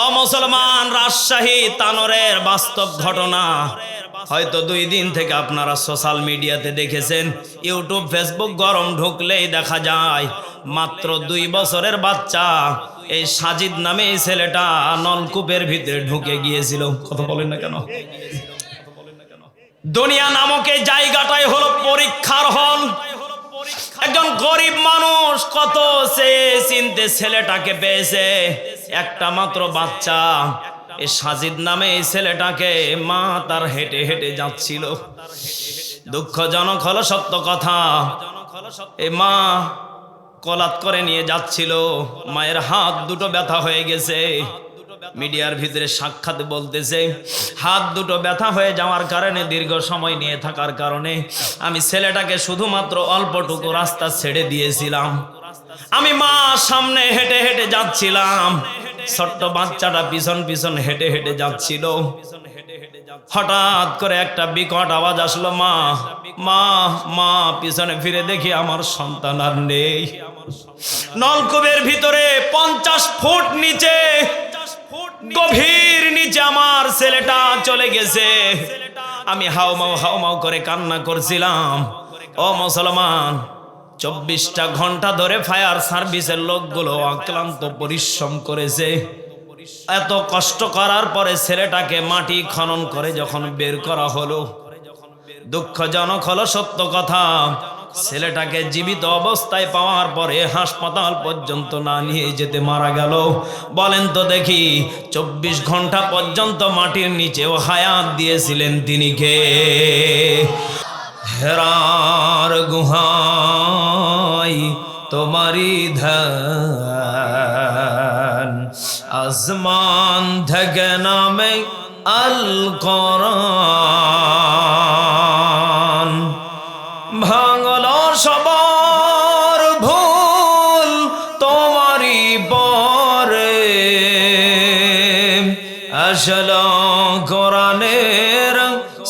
অমুসলমান, রাজশাহী তানোরের বাস্তব ঘটনা। হয়তো 2 দিন থেকে আপনারা সোশ্যাল মিডিয়াতে দেখেছেন, ইউটিউব ফেসবুক গরম ঢুকলেই দেখা যায় মাত্র 2 বছরের বাচ্চা এই সাজিদ নামে এই ছেলেটা নলকূপের ভিতরে ঢুকে গিয়েছিল। কথা বলেন না কেন? দুনিয়া নামক এই জায়গাটাই হলো পরীক্ষার হল। একজন গরিব মানুষ কত সে চিনতে ছেলেটাকে পেয়েছে, একটা মাত্র বাচ্চা। এই সাজিদ নামে এই ছেলেটাকে মা তার হেঁটে হেঁটে যাচ্ছিল। দুঃখজনক হলো সত্য কথা, এই মা কলাত করে নিয়ে যাচ্ছিল, মায়ের হাত দুটো ব্যথা হয়ে গেছে। মিডিয়ার ভিতরে সাক্ষাৎ বলতেছে, হাত দুটো ব্যথা হয়ে যাওয়ার কারণে, দীর্ঘ সময় নিয়ে থাকার কারণে আমি ছেলেটাকে শুধুমাত্র অল্পটুকু রাস্তা ছেড়ে দিয়েছিলাম। আমি মা সামনে হেঁটে হেঁটে যাচ্ছিলাম, ছোট্ট বাচ্চাটা পিছন পিছন হেঁটে হেঁটে যাচ্ছিল। হঠাৎ করে একটা বিকট আওয়াজ আসলো, মা মা মা। পিছনে ফিরে দেখি আমার সন্তান আর নেই। নলকূপের ভিতরে 50 ফুট নিচে, গভীর নিচে আমার ছেলেটা চলে গেছে। আমি হাউমাউ করে কান্না করছিলাম। ও মুসলমান, 24টা ঘন্টা ধরে ফায়ার সার্ভিসের লোকগুলো অক্লান্ত পরিশ্রম করেছে। এত কষ্ট করার পরে ছেলেটাকে মাটি খনন করে যখন বের করা হলো, দুঃখজনক হলো সত্য কথা, ছেলেটাকে জীবিত অবস্থায় পাওয়ার পরে হাসপাতাল পর্যন্ত না নিয়ে যেতে মারা গেল। বলেন তো দেখি, 24 ঘন্টা পর্যন্ত মাটির নিচেও হায়াত দিয়েছিলেন তিনি কে? হেরার গুহায় তোমারি ধ্যান, আসমান থেকে নামে আল কোরআন। ভাঙল সবার ভুল তোমারি পরে, আসল কোরআনের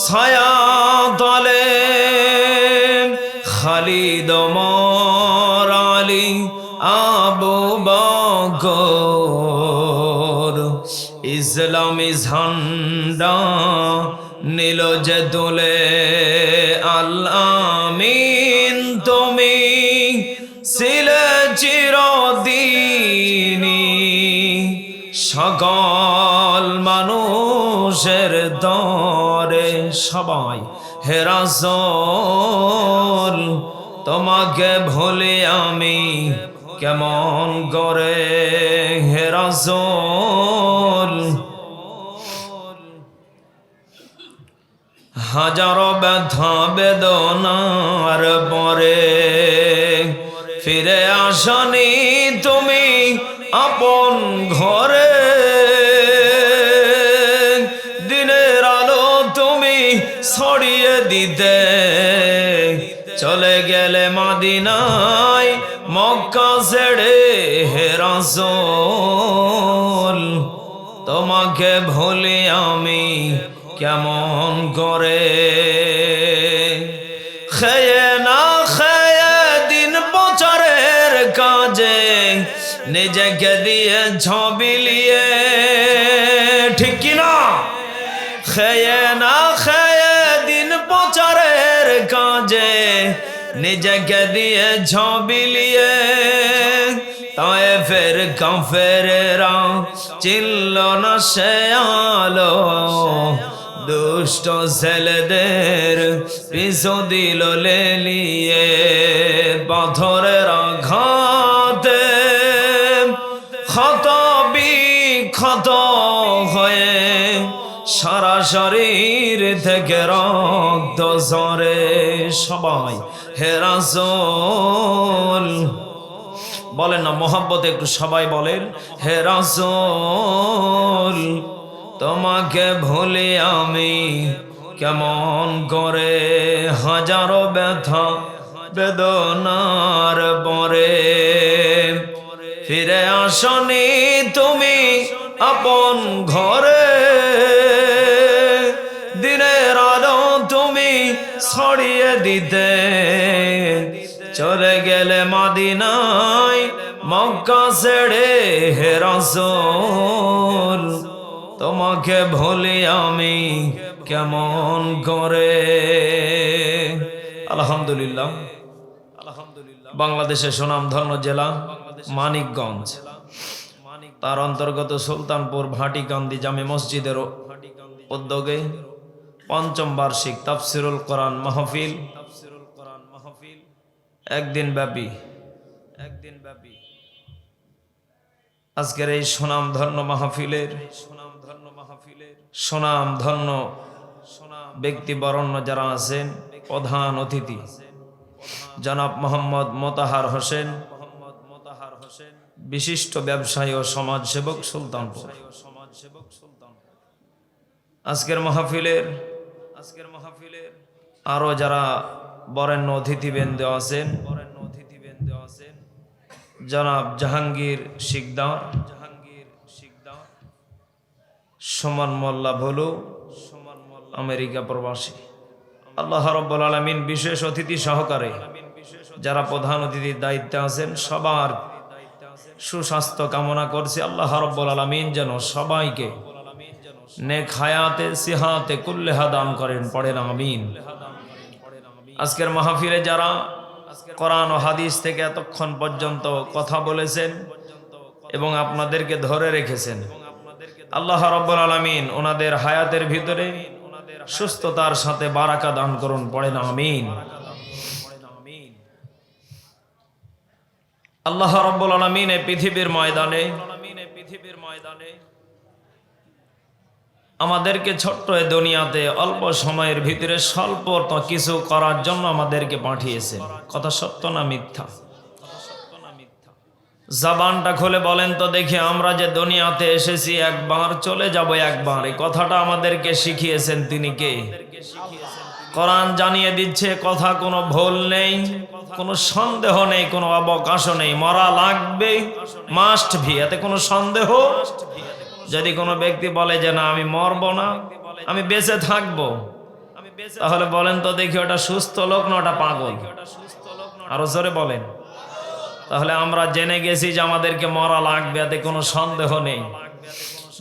ছায়া তলে। খালিদ ওমর আলী আবু বকর ইসলামী ঝান্ডা নীল যে তুলে। আল্লাহ আমিন তুমি ছিলে চিরদিনী, সকল মানুষের দরে। সবাই হে রাসূল তোমাকে ভুলে আমি কেমন করে, হে রাসূল। হাজারো ব্যথা বেদনার পরে ফিরে আসনি তুমি আপন ঘরে। দিনের আলো তুমি ছড়িয়ে দিতে চলে গেলে মদিনায়, মক্কা ছেড়ে হে রাসূল তোমাকে ভুলি আমি কেমন করে। খেয়ে না খেয়ে দিন বছরের কাজে নিজেকে দিয়ে ঝবিলিয়ে, ঠিক কিনা? খেয়ে না খেয়ে দিন বছরের কাজে নিজেকে দিয়ে ঝবিলিয়ে। তায়েফের কাফেরেরা চিনল না সে আলো, দুষ্ট ছেলেদের পিছু দিল লেলিয়ে। পাথরের আঘাতে ক্ষত বিক্ষত হয়ে সারা শরীর থেকে রক্ত ঝরে। সবাই হে রাসূল বলেন না, মোহাব্বতে একটু সবাই বলেন, হে রাসূল তোমাকে ভুলে আমি কেমন করে। হাজারো ব্যথা বেদনার পরে ফিরে আসনি তুমি আপন ঘরে। দিনের আলো তুমি ছড়িয়ে দিতে চলে গেলে মদিনায়, মক্কা ছেড়ে হে রাসূল তোমাকে ভুলি আমি কেমন করে। আলহামদুলিল্লাহ। বাংলাদেশের সুনামধন্য জেলা মানিকগঞ্জ, তার অন্তর্গত সুলতানপুর ভাটিকান্দি জামে মসজিদের উদ্যোগে পঞ্চম বার্ষিক তাফসিরুল কোরআন মাহফিল একদিন ব্যাপী আজকের এই সুনামধন্য মাহফিলের সুনামধন্য ব্যক্তি বরণ্য যারা আছেন, প্রধান অতিথি জনাব মোহাম্মদ মোতাহার হোসেন, বিশিষ্ট ব্যবসায়ী ও সমাজসেবক সুলতানপুর। আজকের মাহফিলের আরো যারা বরেণ্য অতিথিবৃন্দ আছেন, জনাব জাহাঙ্গীর শিকদার, সুমন মোল্লা ভুলু, আমেরিকা প্রবাসী। আল্লাহ রাব্বুল আলামিন বিশেষ অতিথি সহকারে যারা প্রধান অতিথির দায়িত্বে আছেন সবার সুস্বাস্থ্য কামনা করছি। আল্লাহ রাব্বুল আলামিন যেন সবাইকে নেক হায়াতে সিহাতে কুল্লেহা দান করেন, পড়েন আমিন। আজকের মাহফিলে যারা কোরআন ও হাদিস থেকে এতক্ষণ পর্যন্ত কথা বলেছেন এবং আপনাদেরকে ধরে রেখেছেন, আল্লাহ রাব্বুল আলামিন ওনাদের হায়াতের ভিতরে সুস্থতার সাথে বারাকা দান করুন, পড়েন আমিন। আল্লাহ রাব্বুল আলামিন এই পৃথিবীর ময়দানে আমাদেরকে ছোট্ট এই দুনিয়াতে অল্প সময়ের ভিতরে স্বল্প কিছু করার জন্য আমাদেরকে পাঠিয়েছেন। কথা সত্য না মিথ্যা? জবানটা খুলে বলেন তো দেখি, আমরা যে দুনিয়াতে এসেছি একবার, চলে যাব একবার, এই কথাটা আমাদেরকে শিখিয়েছেন তিনি কে? কোরআন জানিয়ে দিচ্ছে কথা কোনো ভুল নেই, কোনো সন্দেহ নেই, কোনো অবকাশও নেই, মরা লাগবে, মাস্ট ভি, এতে কোনো সন্দেহ। যদি কোনো ব্যক্তি বলে যে না আমি মরব না, আমি বেঁচে থাকবো, তাহলে বলেন তো দেখি ওটা সুস্থ লোক না ওটা পাগল? আরো জোরে বলেন। তাহলে আমরা জেনে গেছি যে আমাদেরকে মরা লাগবে, এতে কোনো সন্দেহ নেই।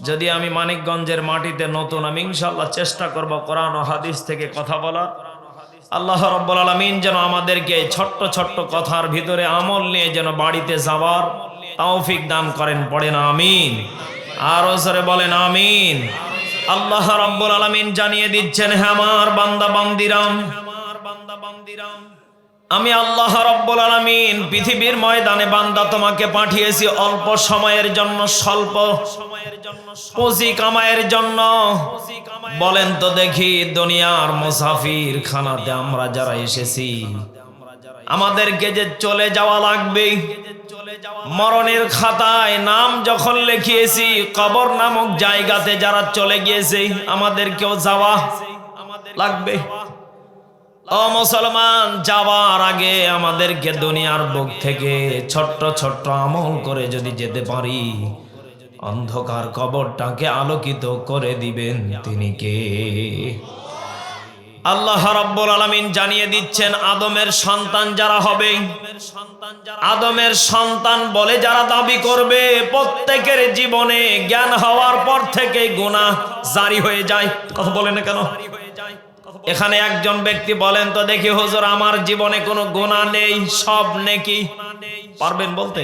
যদি আমি মানিকগঞ্জের মাটিতে নতুন, আমি ইনশাআল্লাহ চেষ্টা করব কোরআন ও হাদিস থেকে কথা বলার। আল্লাহ রাব্বুল আলামিন যেন আমাদেরকে ছোট্ট ছোট্ট কথার ভিতরে আমল নিয়ে যেন বাড়িতে যাওয়ার তৌফিক দান করেন, পড়েন আমিন। আরো জোরে বলেন আমিন। আল্লাহ রাব্বুল আলামিন জানিয়ে দিচ্ছেন, হে আমার বান্দা বান্দিরাম, আমি আল্লাহ রাব্বুল আলামিন পৃথিবীর ময়দানে বান্দা তোমাকে পাঠিয়েছি অল্প সময়ের জন্য, স্বল্প পুঁজি কামাইয়ের জন্য। বলেন তো দেখি দুনিয়ার মুসাফির খানাতে আমরা যারা এসেছি, আমাদেরকে যে চলে যাওয়া লাগবে, মরণের খাতায় নাম যখন লিখিয়েছি, কবর নামক জায়গাতে যারা চলে গিয়েছে আমাদেরকেও যাওয়া লাগবে। ও মুসলমান, যাওয়ার আগে আমাদেরকে দুনিয়ার বুক থেকে ছোট্ট ছোট্ট আমল করে যদি যেতে পারি, অন্ধকার কবরটাকে আলোকিত করে দিবেন তিনি কে? আল্লাহ রাব্বুল আলামিন জানিয়ে দিচ্ছেন, আদমের সন্তান যারা হবে, আদমের সন্তান বলে যারা দাবি করবে, প্রত্যেকের জীবনে জ্ঞান হওয়ার পর থেকে গুনাহ জারি হয়ে যায়। কথা বলে না কেন? এখানে একজন ব্যক্তি বলেন তো দেখি, হুজুর আমার জীবনে কোনো গুনাহ নেই, সব নেকি। পারবেন বলতে?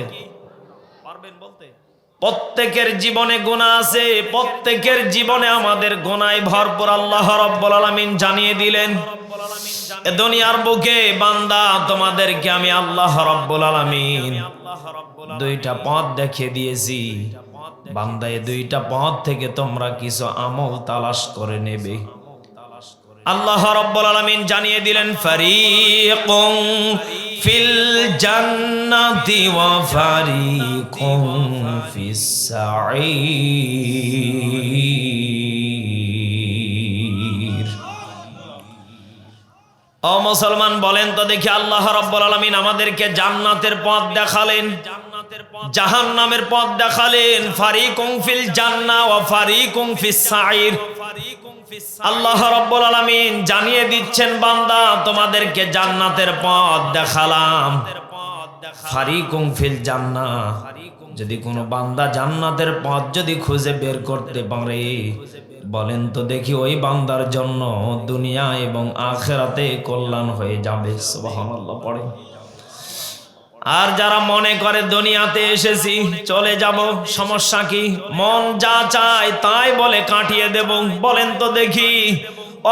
প্রত্যেকের জীবনে গুনাহ আছে, প্রত্যেকের জীবনে আমাদের গুনায় ভরপুর। আল্লাহ রাব্বুল আলামিন জানিয়ে দিলেন, এ দুনিয়ার বুকে বান্দা তোমাদেরকে আমি আল্লাহ রাব্বুল আলামিন দুইটা পথ দেখিয়ে দিয়েছি, বান্দা এই দুইটা পথ থেকে তোমরা কিছু আমল তালাশ করে নেবে। আল্লাহ রাব্বুল আলামিন জানিয়ে দিলেন, ফারিকুন ফিল জান্নাতি ওয়া ফারিকুন ফিস সাঈর। ও মুসলমান বলেন তো দেখি, আল্লাহ রাব্বুল আলামিন আমাদেরকে জান্নাতের পথ দেখালেন, জাহান্নামের পথ দেখালেন। ফারিকুন ফিল জান্নাহ ওয়া ফারিকুন ফিস সাঈর। আল্লাহ রাব্বুল আলামিন জানিয়ে দিচ্ছেন, বান্দা তোমাদেরকে জান্নাতের পথ দেখালাম, ফারিকুন ফিল জান্নাহ, যদি কোনো বান্দা জান্নাতের পথ যদি খুঁজে বের করতে পারে, বলেন তো দেখি ওই বান্দার জন্য দুনিয়া এবং আখিরাতে কল্যাণ হয়ে যাবে। সুবহানাল্লাহ পড়ে। আর যারা মনে করে দুনিয়াতে এসেছি চলে যাব, সমস্যা কি? মন যা চায় তাই বলে কাটিয়ে দেব, বলেন তো দেখি।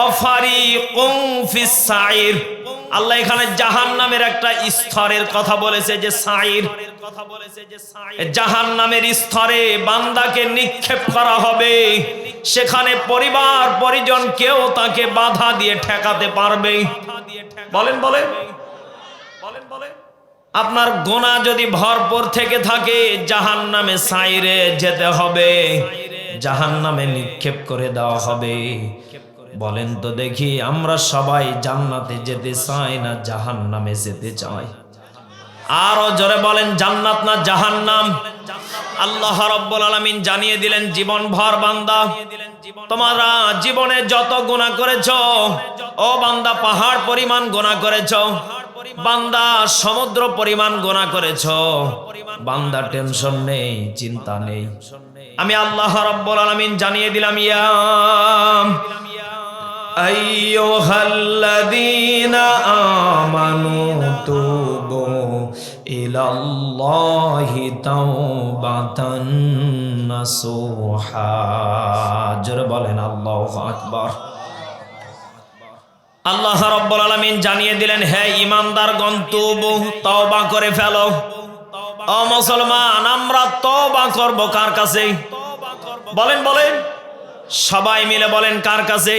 অফারিকুম ফিস সাইর, আল্লাহ এখানে জাহান্নামের একটা স্তরের কথা বলেছে, যে সাইর, জাহান্নামের স্তরে বান্দাকে নিক্ষেপ করা হবে। সেখানে পরিবার পরিজন কেউ তাকে বাধা দিয়ে ঠেকাতে পারবে? বলেন বলেন বলেন বলেন। আপনার গোনা যদি ভরপুর থেকে থাকে, জাহান্নামে সাইরে যেতে হবে, জাহান্নামে নিক্ষেপ করে দেওয়া হবে। বলেন তো দেখি, আমরা সবাই জান্নাতে যেতে চাই না জাহান্নামে যেতে চাই? আরো জোরে বলেন, জান্নাত না জাহান্নাম? আল্লাহ রাব্বুল আলামিন জানিয়ে দিলেন, জীবন ভর বান্দা, তোমরা জীবনে যত গুনাহ করেছো, ও বান্দা পাহাড় পরিমাণ গুনাহ করেছো, বান্দা সমুদ্র পরিমাণ গুনাহ করেছো, বান্দা টেনশন নেই, চিন্তা নেই। আমি আল্লাহ রাব্বুল আলামিন জানিয়ে দিলাম, ইয়া আইয়ুহাল্লাযীনা আমানু তুবু ইলাল্লাহি তাওবাতান নাসুহা। জোরে বলেন আল্লাহু আকবার। আল্লাহ রাব্বুল আলামিন জানিয়ে দিলেন, হে ঈমানদারগণ, তুবু, তওবা করে ফেলো। ও মুসলমান, আমরা তওবা করব কার কাছে? বলেন বলেন, সবাই মিলে বলেন, কার কাছে?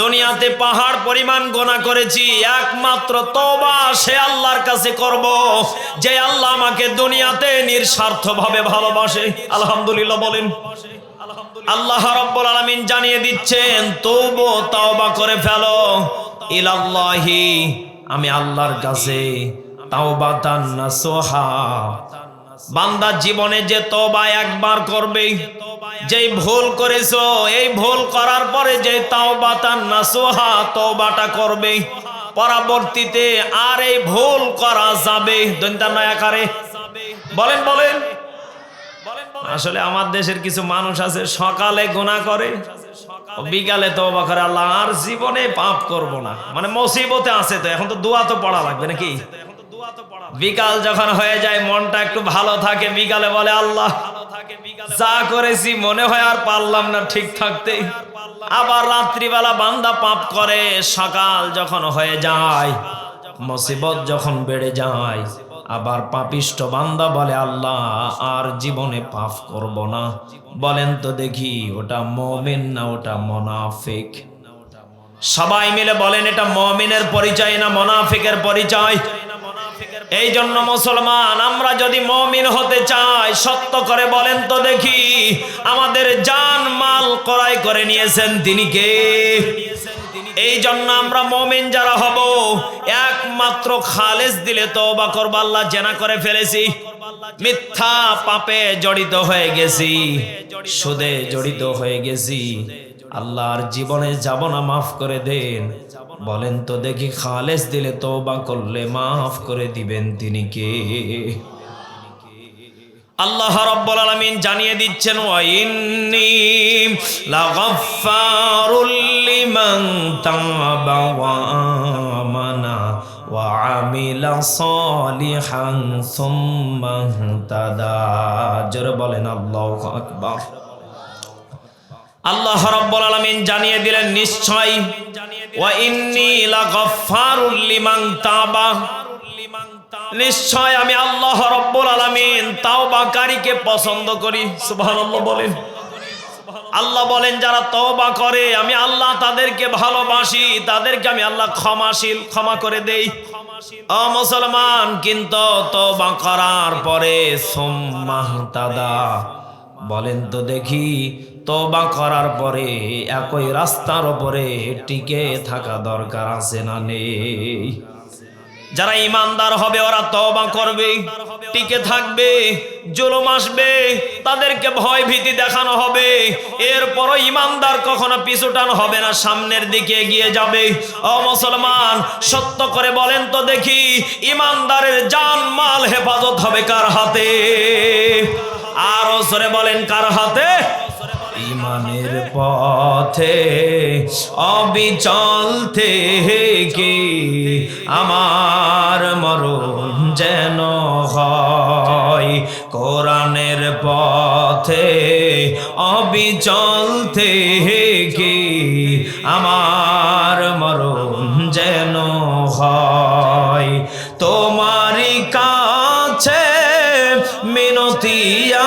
দুনিয়াতে পাহাড় পরিমাণ গুনাহ করেছি, একমাত্র তওবা সে আল্লাহর কাছে করব, যে আল্লাহ আমাকে দুনিয়াতে নিঃস্বার্থভাবে ভালোবাসে। আলহামদুলিল্লাহ বলেন। আল্লাহ রাব্বুল আলামিন জানিয়ে দিচ্ছেন, তুবু, তওবা করে ফেলো, ইলাল্লাহি, আমি আল্লাহর কাছে, তাওবাতান নাসুহা। বান্দা জীবনে যে তওবা একবার করবে, যেই ভুল করেছো, এই ভুল করার পরে যে তাওবাতান নাসুহা, তওবাটা করবে, পরবর্তীতে আর এই ভুল করা যাবে দন্তানায়াকারে। বলেন বলেন। আসলে আমার দেশের কিছু মানুষ আছে, সকালে গুনাহ করে, বিকালে তওবা করে, আল্লাহ আর জীবনে পাপ করব না, মানে মুসিবতে আছে তো, এখন তো দোয়া তো পড়া লাগবে নাকি? বিকাল যখন হয়ে যায়, মনটা একটু ভালো থাকে, বিকালে বলে, আল্লাহ যা করেছি মনে হয় আর পারলাম না ঠিক থাকতে। আবার রাত্রিবেলা বান্দা পাপ করে, সকাল যখন হয়ে যায়, মুসিবত যখন বেড়ে যায়, আবার পাপিষ্ট বান্দা বলে, আল্লাহ আর জীবনে পাপ করব না। বলেন তো দেখি, ওটা মুমিন না ওটা মুনাফিক? সবাই মিলে বলেন, এটা মুমিনের পরিচয় না মুনাফিকের পরিচয়? এই জন্য মুসলমান, আমরা যদি মুমিন হতে চাই, সত্য করে বলেন তো দেখি, আমাদের জান মাল ক্রয় করে নিয়েছেন তিনি কে? এই জন্য আমরা মুমিন যারা হব, একমাত্র খালেস দিলে তওবা করব। আল্লাহ জেনা করে ফেলেছি, মিথ্যা পাপে জড়িত হয়ে গেছি, সুদে জড়িত হয়ে গেছি, আল্লাহর জীবনে যাব না, মাফ করে দেন। বলেন তো দেখি, খালেস দিলে তওবা করলে মাফ করে দিবেন তিনি কে? আল্লাহ রাব্বুল আলামিন জানিয়ে দিচ্ছেন, ওয়া ইন্নী লাগাফফারুল লিমান তাবা ওয়া আমানা ওয়া আমিলা সালিহান সুম্মা ইহতাদা। জোরে বলেন আল্লাহু আকবার। আল্লাহ রাব্বুল আলামিন জানিয়ে দিলেন, নিশ্চয়, ওয়া ইন্নী লাগাফফারুল লিমান তাবা, নিশ্চয় আমি আল্লাহ রাব্বুল আলামিন তাওবাকারীকে পছন্দ করি। সুবহানাল্লাহ বলেন। আল্লাহ বলেন, যারা তওবা করে আমি আল্লাহ তাদেরকে ভালোবাসি, তাদেরকে আমি আল্লাহ ক্ষমাশীল, ক্ষমা করে দেই। ও মুসলমান, কিন্তু তওবা করার পরে সুম্মা ইহতাদা, বলেন তো দেখি, তওবা করার পরে একই রাস্তার উপরে টিকে থাকা দরকার আছে না নেই? যারা ইমানদার হবে ওরা তওবা করবে, টিকে থাকবে, জুলুম আসবে তাদেরকে ভয় ভীতি দেখানো হবে, এরপরও ইমানদার কখনো পিছুটান হবে না, সামনের দিকে এগিয়ে যাবে। ও মুসলমান, সত্য করে বলেন তো দেখি, ইমানদারের জান মাল হেফাজত হবে কার হাতে? আরো জোরে বলেন, কার হাতে? ইমানের পথে অবিচল থেকে আমার মরণ যেন হয়, কোরআনের পথে অবিচল থেকে আমার মরণ যেন হয়। তোমারই কাছে মিনতি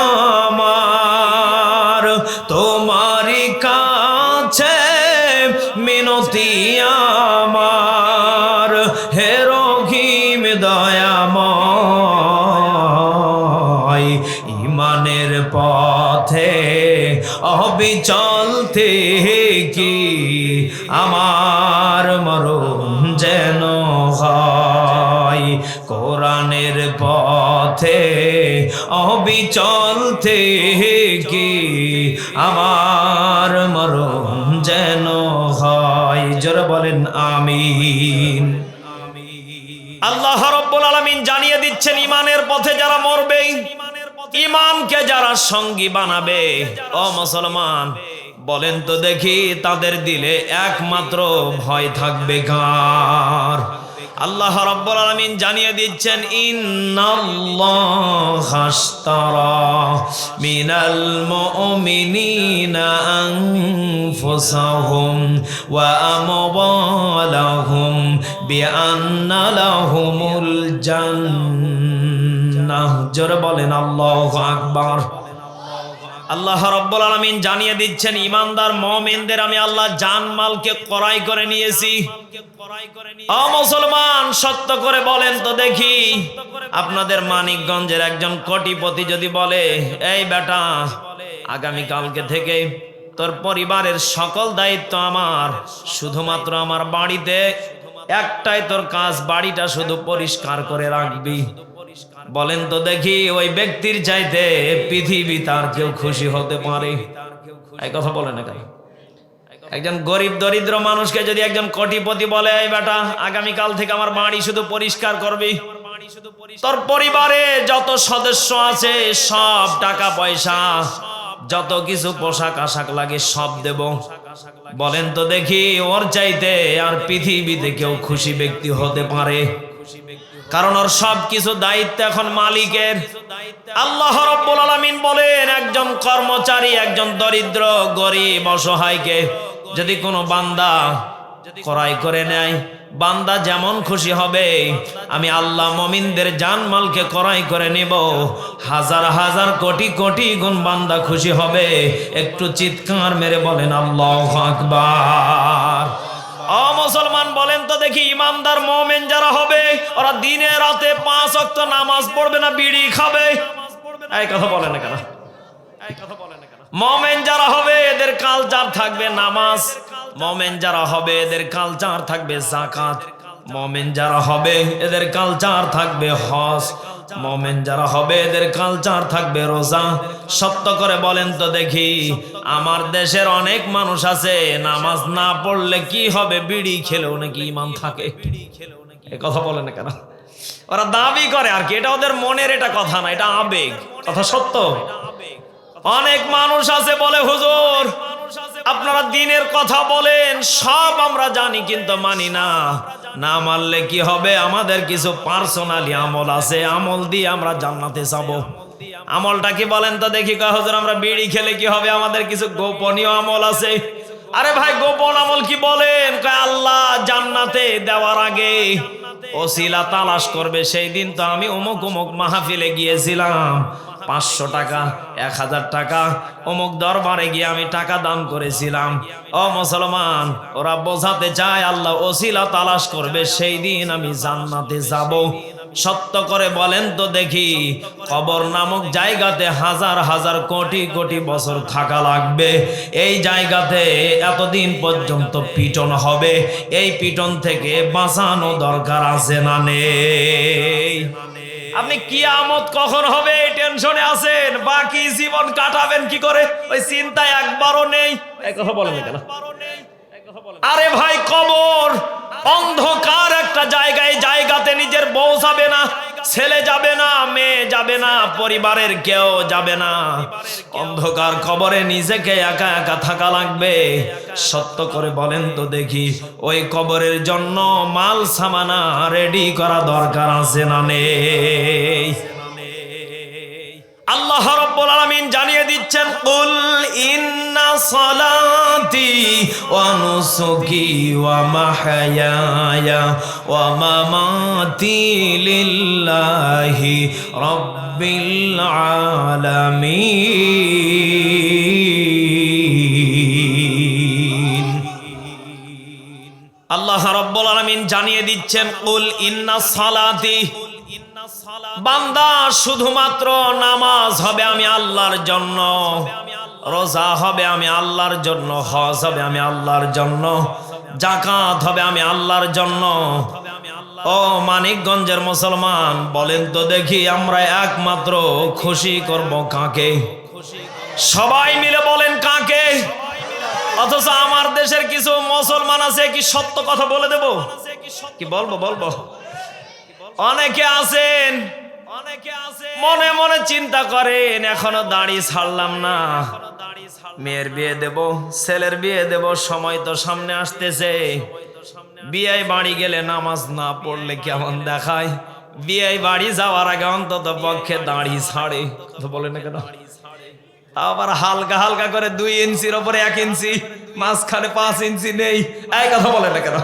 আমার, তোমারই কাছে মিনতি আমার, হে রহিম দয়াময়, ইমানের পথে অবিচল থেকে আমার মরণ যেন হয়, কোরআনের পথে অবিচল থেকে আমার মরণ যেন হয়। জোরে বলেন আমিন। আল্লাহ রাব্বুল আলামিন জানিয়ে দিচ্ছেন, ইমানের পথে যারা মরবে, ইমানকে যারা সঙ্গী বানাবে, ও মুসলমান বলেন তো দেখি তাদের দিলে একমাত্র ভয় থাকবে কার? আল্লাহ রাব্বুল আলামিন জানিয়ে দিচ্ছেন, ইন্নাল্লাহা আশতারা মিনাল মুমিনিনা আনফুসাহুম ওয়া আমওয়ালাহুম বিআন্না লাহুমুল জান্নাহ। জোরে বলেন আল্লাহু আকবার। আল্লাহ রাব্বুল আলামিন জানিয়ে দিচ্ছেন, ইমানদার মুমিনদের আমি আল্লাহ জানমালকে ক্রয় করে নিয়েছি। ও মুসলমান, সত্য করে বলেন তো দেখি, আপনাদের মানিকগঞ্জের একজন কোটিপতি যদি বলে, এই বেটা আগামী কালকে থেকে তোর পরিবারের সকল দায়িত্ব আমার, শুধুমাত্র আমার বাড়িতে একটাই তোর কাজ, বাড়িটা শুধু পরিষ্কার করে রাখবি, বলেন তো দেখি ওই ব্যক্তির চাইতে পৃথিবী তার কেউ খুশি হতে পারে? এই কথা বলে না কেন? একজন গরিব দরিদ্র মানুষকে যদি একজন কোটিপতি বলে, এই বেটা আগামীকাল থেকে আমার বাড়ি শুধু পরিষ্কার করবি, তোর পরিবারে যত সদস্য আছে সব টাকা পয়সা যত কিছু পোশাক আশাক লাগে সব দেব, বলেন তো দেখি ওর চাইতে আর পৃথিবীতে কেউ খুশি ব্যক্তি হতে পারে? কারণ ওর সব কিছু দায়িত্ব এখন মালিকের। আল্লাহ রাব্বুল আলামিন বলেন, একজন কর্মচারী, একজন দরিদ্র গরিব অসহায়কে যদি কোনো বান্দা ক্রয় করে নেয়, বান্দা যেমন খুশি হবে, আমি আল্লাহ মুমিনদের জানমালকে ক্রয় করে নেব, হাজার হাজার কোটি কোটি গুণ বান্দা খুশি হবে। একটু চিৎকার মেরে বলেন আল্লাহু আকবার। ও মুসলমান বলেন তো দেখি, ইমানদার মুমিন যারা হবে ওরা দিনে রাতে 5 ওয়াক্ত নামাজ পড়বে না বিড়ি খাবে? এই কথা বলে না কেন? মুমিন যারা হবে এদের কালচার থাকবে নামাজ, মুমিন যারা হবে এদের কালচার থাকবে যাকাত, মুমিন যারা হবে এদের কালচার থাকবে হজ, মুমিন যারা হবে এদের কালচার থাকবে রোজা। সত্য করে বলেন তো দেখি, আমার দেশের অনেক মানুষ আছে নামাজ না পড়লে কি হবে, বিড়ি খেলেও নাকি ঈমান থাকে। এই কথা বলে না কেন? ওরা দাবি করে আর কি, এটা ওদের মনের, এটা কথা না, এটা আবেগ। কথা সত্য। অনেক মানুষ আছে বলে, হুজুর আপনারা দিনের কথা বলেন, সব আমরা জানি কিন্তু মানি না। না মানলে কি হবে, আমাদের কিছু পার্সোনালি আমল আছে, আমল দিয়ে আমরা জান্নাতে যাব। আমলটা কি বলেন তো দেখি? কয় হুজুর আমরা বিড়ি খেলে কি হবে, আমাদের কিছু গোপনীয় আমল আছে। আরে ভাই গোপন আমল কি বলেন? কয় আল্লাহ জান্নাতে দেওয়ার আগে ওসিলা তালাশ করবে। সেই দিন তো আমি অমুক অমুক মাহফিলে গিয়েছিলাম, 500 টাকা 1000 টাকা অমুক দরবারে গিয়ে আমি টাকা দান করেছিলাম। ও মুসলমান, ওরা বোঝাতে চায় আল্লাহ ওসিলা তালাশ করবে, সেই দিন আমি জান্নাতে যাব। সত্য করে বলেন তো দেখি, কবর নামক জায়গাতে হাজার হাজার কোটি কোটি বছর থাকা লাগবে। এই জায়গাতে এতদিন পর্যন্ত পিটন হবে, এই পিটন থেকে বাঁচানো দরকার আছে না নেই? আপনি কিয়ামত কখন হবে এই টেনশনে আছেন, বাকি জীবন কাটাবেন কি করে ওই চিন্তা একবারও নেই। এই কথা বলেন কেন? আরে ভাই, কবর অন্ধকার একটা জায়গায়, জায়গাতে নিজের বউ যাবে না, ছেলে যাবে না, মেয়ে যাবে না, পরিবারের কেউ যাবে না। অন্ধকার কবরে নিজেকে একা একা থাকা লাগবে। সত্য করে বলেন তো দেখি, ওই কবরের জন্য মাল সামানা রেডি করা দরকার আছে না নেই? আল্লাহ রাব্বুল আলামিন জানিয়ে দিচ্ছেন, কুল ইন্না সালাতি ওয়া নুসুকি ওয়া মাহইয়ায়া ওয়া মামাতি লিল্লাহি রাব্বিল আলামিন। আল্লাহ রাব্বুল আলামিন জানিয়ে দিচ্ছেন, কুল ইন্না সালাতি, বান্দা শুধুমাত্র নামাজ হবে আমি আল্লাহর জন্য, রোজা হবে আমি আল্লাহর জন্য, হজ হবে আমি আল্লাহর জন্য, যাকাত হবে আমি আল্লাহর জন্য। ও মানিকগঞ্জের মুসলমান, বলেন তো দেখি, আমরা একমাত্র খুশি করব কাকে? সবাই মিলে বলেন কাকে? অথচ আমার দেশের কিছু মুসলমান আছে, কি সত্য কথা বলে দেব? কি বলবো? অনেকে আছেন মনে মনে চিন্তা করেন, এখনো দাড়ি ছাড়লাম না, মেয়ের বিয়ে দেব, ছেলের বিয়ে দেব, সময় তো সামনে আসতেছে, বিয়ে বাড়ি গেলে নামাজ না পড়লে কেমন দেখায়, বিয়ে বাড়ি যাওয়ার আগে অন্তত পক্ষে দাড়ি ছাড়ে। বলে না কেন? আবার হালকা হালকা করে 2 ইঞ্চির ওপরে 1 ইঞ্চি, মাঝখানে 5 ইঞ্চি নেই। এই কথা বলে না কেন?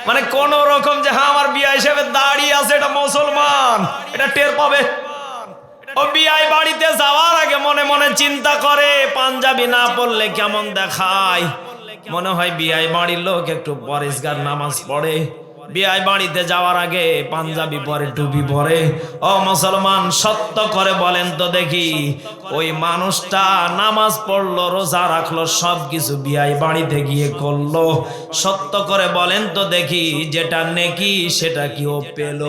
মানে কোন রকম যে হ্যাঁ আমার বিয়ে হিসেবে দাঁড়িয়ে আছে, এটা মুসলমান, এটা টের পাবে। ও বিয়ে বাড়িতে যাওয়ার আগে মনে মনে চিন্তা করে, পাঞ্জাবি না পড়লে কেমন দেখায়, মনে হয় বিয়ে বাড়ির লোক একটু পরিষ্কার নামাজ পড়ে, বিয়ে বাড়িতে যাওয়ার আগে পাঞ্জাবি পরে, টুপি পরে। ও মুসলমান, সত্য করে বলেন তো দেখি, ওই মানুষটা নামাজ পড়লো, রোজা রাখলো, সবকিছু বিয়ে বাড়িতে গিয়ে করলো, সত্য করে বলেন তো দেখি, যেটা নেকি সেটা কি ও পেল?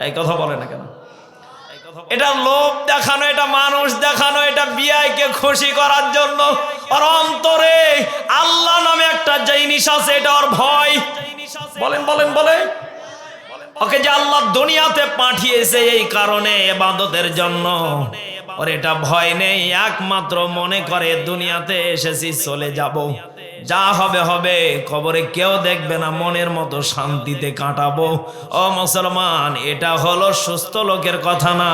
এই কথা বলে না কেন? এটা লোভ দেখানো, এটা মানুষ দেখানো, এটা বিয়াইকে খুশি করার জন্য। আর অন্তরে আল্লাহ নামে একটা জিনিস আছে, এটা ওর ভয়। বলে ওকে যে আল্লাহ দুনিয়াতে পাঠিয়েছে এই কারণে, ইবাদতের জন্য, ওর এটা ভয় নেই। একমাত্র মনে করে দুনিয়াতে এসেছি, চলে যাব, যা হবে হবে, কবরে কেউ দেখবে না, মনের মতো শান্তিতে কাটাবো। ও মুসলমান, এটা হলো সুস্থ লোকের কথা না,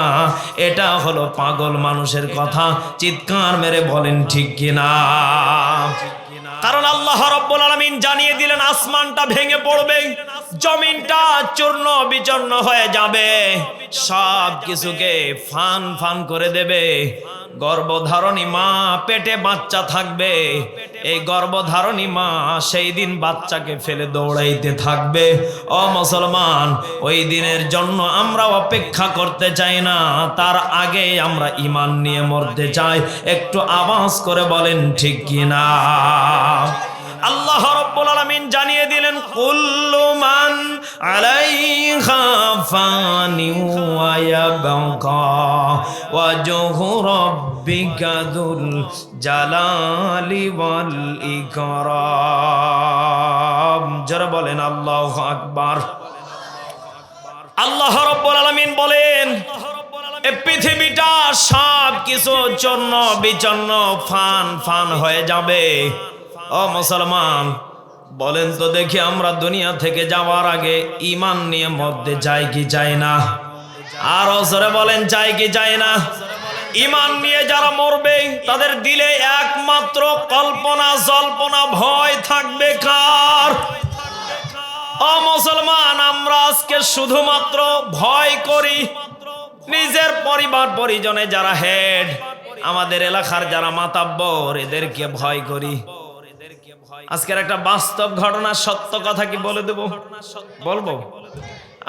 এটা হলো পাগল মানুষের কথা। চিৎকার মেরে বলেন ঠিক কিনা? কারণ আল্লাহ রাব্বুল আলামিন জানিয়ে দিলেন, আসমানটা ভেঙে পড়বে, জমিনটা চূর্ণ বিচূর্ণ হয়ে যাবে, সব কিছুকে ফান ফান করে দেবে। গর্ভধারণী মা, পেটে বাচ্চা থাকবে, এই গর্ভধারণী মা সেই দিন বাচ্চাকে ফেলে দৌড়াইতে থাকবে। ও মুসলমান, ওই দিনের জন্য আমরা অপেক্ষা করতে চাই না, তার আগে আমরা ঈমান নিয়ে মরতে চাই। একটু আওয়াজ করে বলেন ঠিক কিনা? আল্লাহ রাব্বুল আলামিন জানিয়ে দিলেন, কুল্লু মান আলাইহা ফানি ওয়া ইয়াবকা ওয়াজহু রাব্বিকা যুল জালালি ওয়াল ইকরাম। যারা বলেন আল্লাহু আকবার। আল্লাহ রাব্বুল আলামিন বলেন, এই পৃথিবীটা সব কিছু চূর্ণ বিচূর্ণ, ফান ফান হয়ে যাবে। ও মুসলমান, বলেন তো দেখি, আমরা দুনিয়া থেকে যাওয়ার আগে ঈমান নিয়ে মরতে চাই কি চাই না? আরো জোরে বলেন, চাই কি চাই না? ঈমান নিয়ে যারা মরবে, তাদের দিলে একমাত্র কল্পনা জল্পনা ভয় থাকবে কার? ও মুসলমান, আমরা আজকে শুধুমাত্র ভয় করি নিজের পরিবার পরিজনে, যারা হেড, আমাদের এলাকার যারা মাতাব্বর, এদেরকে ভয় করি। আজকের একটা বাস্তব ঘটনা, সত্য কথা কি বলে দেব? বলবো?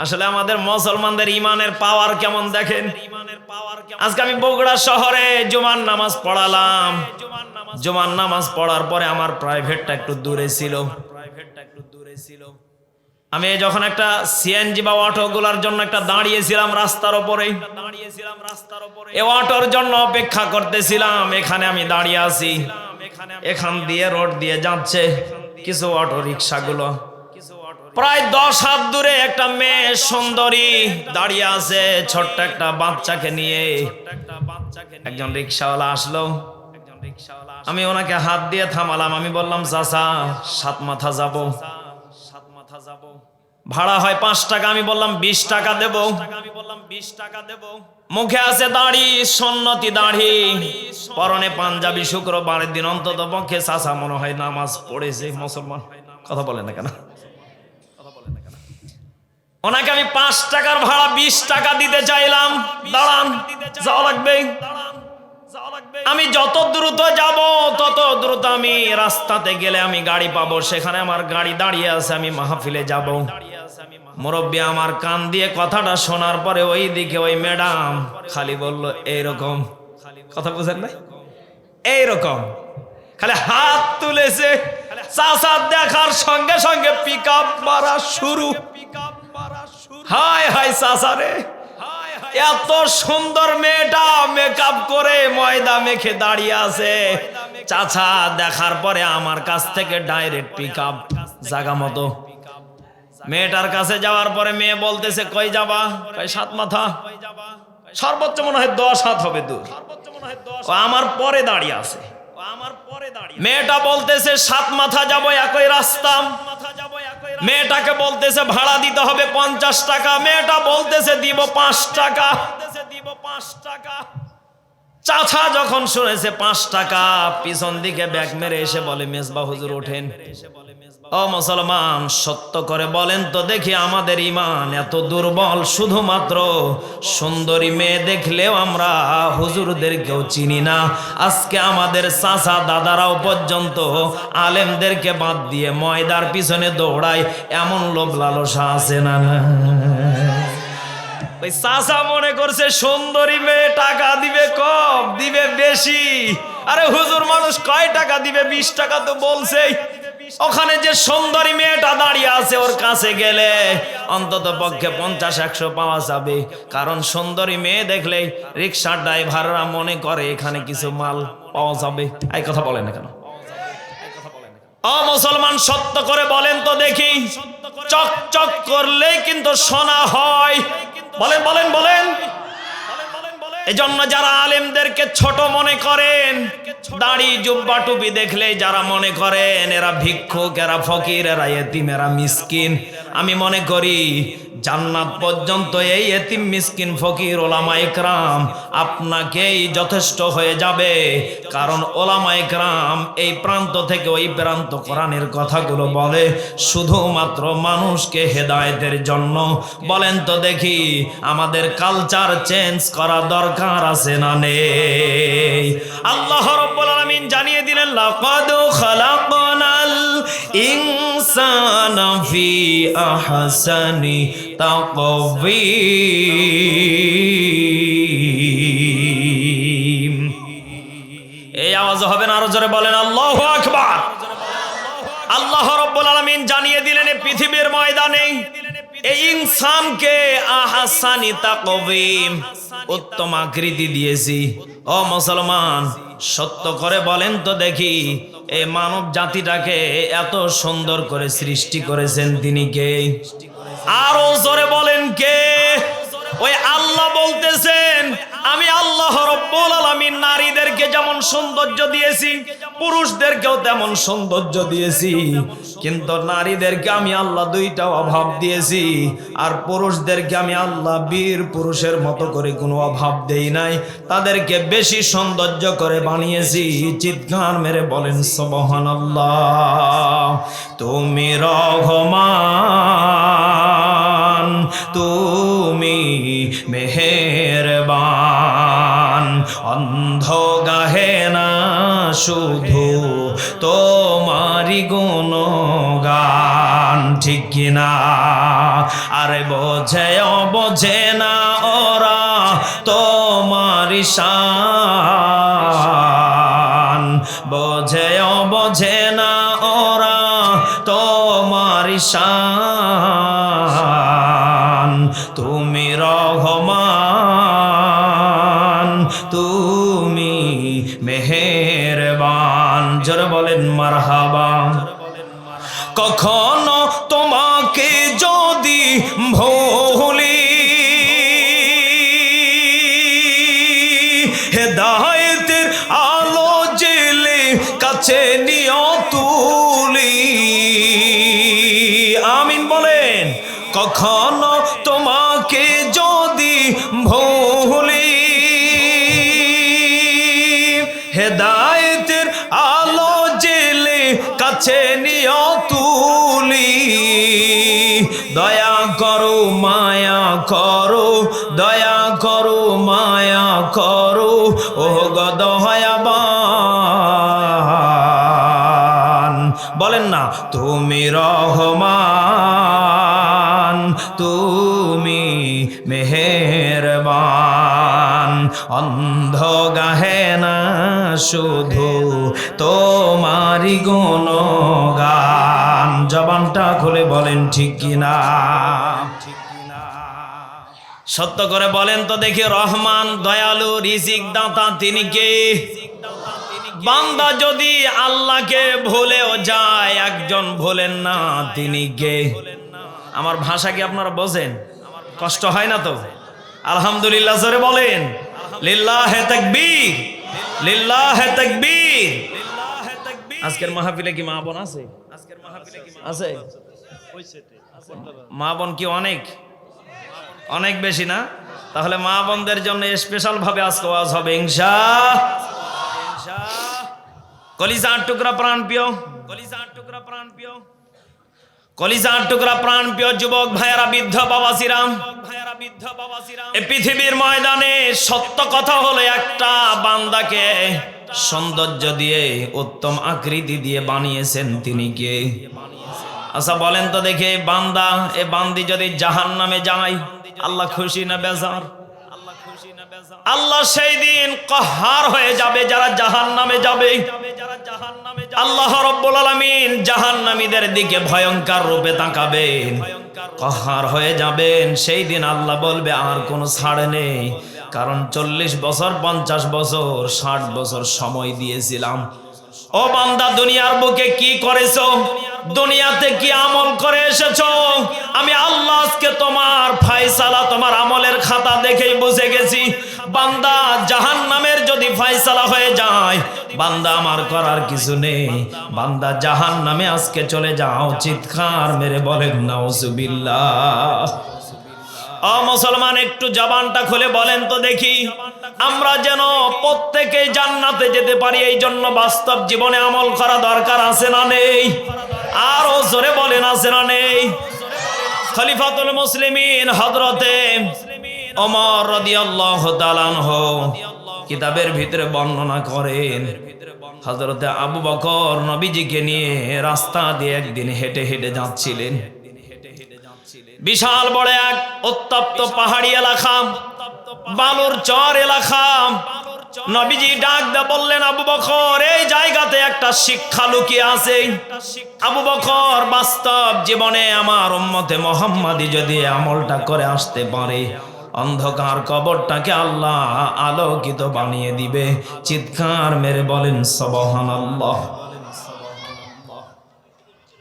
আসলে আমাদের মুসলমানদের ইমানের পাওয়ার কেমন দেখেন। আজকে আমি বগুড়া শহরে জুমার নামাজ পড়ালাম। জুমার নামাজ পড়ার পরে আমার প্রাইভেটটা একটু দূরে ছিল। আমি যখন একটা সিএনজি বা অটোগুলার জন্য একটা দাঁড়িয়েছিলাম রাস্তার উপরে, এই অটোর জন্য অপেক্ষা করতেছিলাম। এখানে আমি দাঁড়িয়ে আছি, এখান দিয়ে রোড দিয়ে যাচ্ছে কিছু অটো রিক্সাগুলো। প্রায় 10 হাত দূরে একটা মেয়ে সুন্দরী দাঁড়িয়ে আছে ছোট্ট একটা বাচ্চাকে নিয়ে। একজন রিক্সাওয়ালা আসলো, আমি ওনাকে হাত দিয়ে থামালাম। আমি বললাম, চাচা 7 মাথা যাব, ভাড়া হয় 5 টাকা। আমি বললাম 20 টাকা দেব। মুখে আছে দাড়ি, সন্নতি দাড়ি, পরনে পাঞ্জাবি। শুক্রবারের দিন অন্তত পক্ষে চাচা মনে হয় নামাজ পড়েছে, মুসলমান। কথা বলে না কেন? ওনাকে আমি 5 টাকার ভাড়া 20 টাকা দিতে চাইলাম। দাঁড়ান, যাওয়া লাগবে। আমি যত দ্রুত যাব তত দ্রুত আমি রাস্তাতে গেলে আমি গাড়ি পাবো, সেখানে আমার গাড়ি দাঁড়িয়ে আছে, আমি মাহফিলে যাব। মুরব্বী আমার কান দিয়ে কথাটা শোনার পরে ওই দিকে ওই ম্যাডাম খালি বলল এইরকম। কথা বুঝেন না? এইরকম খালি হাত তুলেছে। চাচা দেখার সঙ্গে সঙ্গে পিকআপ মারা শুরু। হায় হায় চাচা রে, এত সুন্দর মেয়েটা মেকআপ করে ময়দা মেখে দাঁড়িয়ে আছে। চাচা দেখার পরে আমার কাছ থেকে ডাইরেক্ট পিকআপ জায়গা মতো। মেয়েটার কাছে যাওয়ার পরে মেয়ে বলতেছে, কই যাবা? কই 7 মাথা। সর্বোচ্চ মনে হয় 10 হাত হবে দূর। ও আমার পরে দাঁড়িয়ে আছে। মেয়েটা বলতেছে 7 মাথা যাবো, একই রাস্তা। মেয়েটাকে বলতেছে ভাড়া দিতে হবে 50 টাকা। মেয়েটা বলতেছে দিব 5 টাকা। চাচা যখন শুনেছে 5 টাকা, পিছন দিকে ব্যাগ মেরে এসে বলে, মেজবা হুজুর ওঠেন। ও মুসলমান, সত্য করে বলেন তো দেখি, আমাদের ঈমান এত দুর্বল, শুধুমাত্র সুন্দরী মেয়ে দেখলেও আমরা হুজুরদেরকেও চিনি না। আজকে আমাদের চাচা দাদারাও পর্যন্ত আলেমদেরকে বাদ দিয়ে ময়দার পিছনে দৌড়ায়, এমন লোভ লালসা আছে না? ওই চাচা মনে করছে সুন্দরী মেয়ে টাকা দিবে কম, দিবে বেশি। আরে হুজুর মানুষ কয় টাকা দিবে? 20 টাকা তো বলছেই। ওখানে যে সুন্দরী মেয়েটা দাঁড়িয়ে আছে, ওর কাছে গেলে অন্তত পক্ষে 50-100 পাওয়া যাবে। কারণ সুন্দরী মেয়ে দেখলে রিক্সার ড্রাইভাররা মনে করে এখানে কিছু মাল পাওয়া যাবে। এই কথা বলে না কেন? ও মুসলমান, সত্য করে বলেন তো দেখি, চক চক করলেই কিন্তু সোনা হয়। বলেন বলেন বলেন। এজন্য যারা আলেমদেরকে ছোট মনে করেন, দাড়ি জুব্বা টুপি দেখলেই যারা মনে করেন এরা ভিক্ষুক, এরা ফকির, এরা এতিম, এরা মিসকিন, আমি মনে করি জান্নাত পর্যন্ত এই এতিম মিসকিন ফকির ওলামা ইকরাম আপনাকেই যথেষ্ট হয়ে যাবে। কারণ ওলামা ইকরাম এই প্রান্ত থেকে ওই প্রান্ত কোরআনের কথাগুলো বলে শুধুমাত্র মানুষকে হেদায়েতের জন্য। বলেন তো দেখি, আমাদের কালচার চেঞ্জ করা দরকার আছে না নেই? আল্লাহ রাব্বুল আলামিন জানিয়ে দিলেন, লাকাদ খালাকনাল ইনসানা ফি আহসানি তাকওয়িম। এই আওয়াজ হবে না, আরো জোরে বলেন আল্লাহু আকবার। আল্লাহ রাব্বুল আলামিন জানিয়ে দিলেন এই পৃথিবীর ময়দানে এই ইনসানকে আহসানি তাকওয়িম, উত্তম আকৃতি দিয়েছি। ও মুসলমান, সত্য করে বলেন তো দেখি, এই মানব জাতিটাকে এত সুন্দর করে সৃষ্টি করেছেন তিনি কে? আরো জোরে বলেন কে? ওই আল্লাহ বলতেছেন, আমি আল্লাহ রাব্বুল আলামিন নারীদেরকে যেমন সৌন্দর্য দিয়েছি, পুরুষদেরকেও তেমন সৌন্দর্য দিয়েছি। কিন্তু নারীদেরকে আমি আল্লাহ দুইটা অভাব দিয়েছি, আর পুরুষদেরকে আমি আল্লাহ বীর পুরুষের মতো করে কোনো অভাব দেই নাই, তাদেরকে বেশি সৌন্দর্য করে বানিয়েছি। চিৎকার মেরে বলেন সুবহানাল্লাহ। তুমি রহমান, তুমি মেহেরবান, অন্ধ গাহে না শুধু তোমারি গুণগান, ঠিক কিনা? আরে বোঝে না ওরা তোমারি শান, বোঝে না ওরা তোমারি শান। তুমি রহমান, তুমি মেহেরবান, জোরে বলেন মারহাবা। কখনো তোমাকে যদি ভুলি, হেদায়েতের আলো জেলে কাছে নিও তুলি, আমিন বলেন। কখনো তোমাকে যদি ভুলি, হেদায়েতের আলো জেলে কাছে নিও তুলি। দয়া করো মায়া করো, দয়া করো মায়া করো, ও গো দয়াবান। বলেন না, তুমি রহমান, তুমি মেহেরবান। অন্ধ গাহে না শুধু তোমারি গুণগান, জবানটা খুলে বলেন ঠিক কিনা? সত্য করে বলেন তো দেখি, রহমান দয়ালু রিজিক দাতা তিনি কে? বান্দা যদি আল্লাহকে ভুলেও যায়, একজন ভুলেন না, তিনি কে? আমার ভাষা কি আপনারা বোঝেন? কষ্ট হয় না তো? আলহামদুলিল্লাহ জোরে বলেন, লিল্লাহে তাকবীর, লিল্লাহে তাকবীর। আজকের মাহফিলে কি মা বোন আছে? আছে মা বোন কি অনেক অনেক বেশি না? তাহলে মা বোনদের জন্য স্পেশাল ভাবে আজকে ওয়াজ হবে ইনশাআল্লাহ। কলিজার টুকরা প্রাণ প্রিয়, কলিজার টুকরা প্রাণ প্রিয়, কলিজার টুকরা প্রাণ প্রিয় যুবক ভাইয়েরা, বৃদ্ধ বাবাজিরা, এই পৃথিবীর ময়দানে সত্য কথা হলো একটা, বান্দাকে সৌন্দর্য দিয়ে উত্তম আকৃতি দিয়ে বানিয়েছেন তিনি কে? আচ্ছা বলেন তো দেখে, বান্দা এ বান্দি যদি জাহান্নামে যায়, আল্লাহ খুশি না বেজার? আল্লাহ সেই দিন কাহার হয়ে যাবে যারা জাহান্নামে যাবে। আল্লাহ রাব্বুল আলামিন জাহান্নামীদের দিকে ভয়ঙ্কর রূপে তাকাবেন, কাহার হয়ে যাবেন। সেই দিন আল্লাহ বলবে আর কোনো ছাড় নেই, কারণ 40 বছর 50 বছর 60 বছর সময় দিয়েছিলাম। ও বান্দা, দুনিয়ার বুকে কি করেছো? দুনিয়াতে কি আমল করে এসেছো? আমি আল্লাহ আজকে তোমার ফয়সালা, তোমার আমলের খাতা দেখেই বুঝে গেছি। বান্দা জাহান্নামের যদি ফয়সালা হয়ে যায়, বান্দা আমার করার কিছু নেই, বান্দা জাহান্নামে আজকে চলে যাও। চিৎকার মেরে বলেন নাউজুবিল্লাহ। ও মুসলমান, একটু জবানটা খুলে বলেন তো দেখি, আমরা যেন প্রত্যেকেই জান্নাতে যেতে পারি, এই জন্য বাস্তব জীবনে আমল করা দরকার আছে না নেই? আরো জোরে বলেন, আছে না নেই? খলিফাতুল মুসলিমিন হযরতে ওমর রাদিয়াল্লাহু তাআলা আনহু কিতাবের ভিতরে বর্ণনা করেন, হযরতে আবু বকর নবীজিকে নিয়ে রাস্তা দিয়ে একদিন হেঁটে হেঁটে যাচ্ছিলেন। বিশাল বড় এক উত্তপ্ত পাহাড়ি এলাকা, বালুর চর এলাকা। নবীজি ডাক দিয়ে বললেন, আবু বকর, এই জায়গাতে একটা শিক্ষা লুকিয়ে আছে। আবু বকর, বাস্তব জীবনে আমার উম্মতে মুহাম্মাদি যদি আমলটা করে আসতে পারে, অন্ধকার কবরটাকে আল্লাহ আলোকিত বানিয়ে দিবে। চিৎকার মেরে বলেন সুবহানাল্লাহ।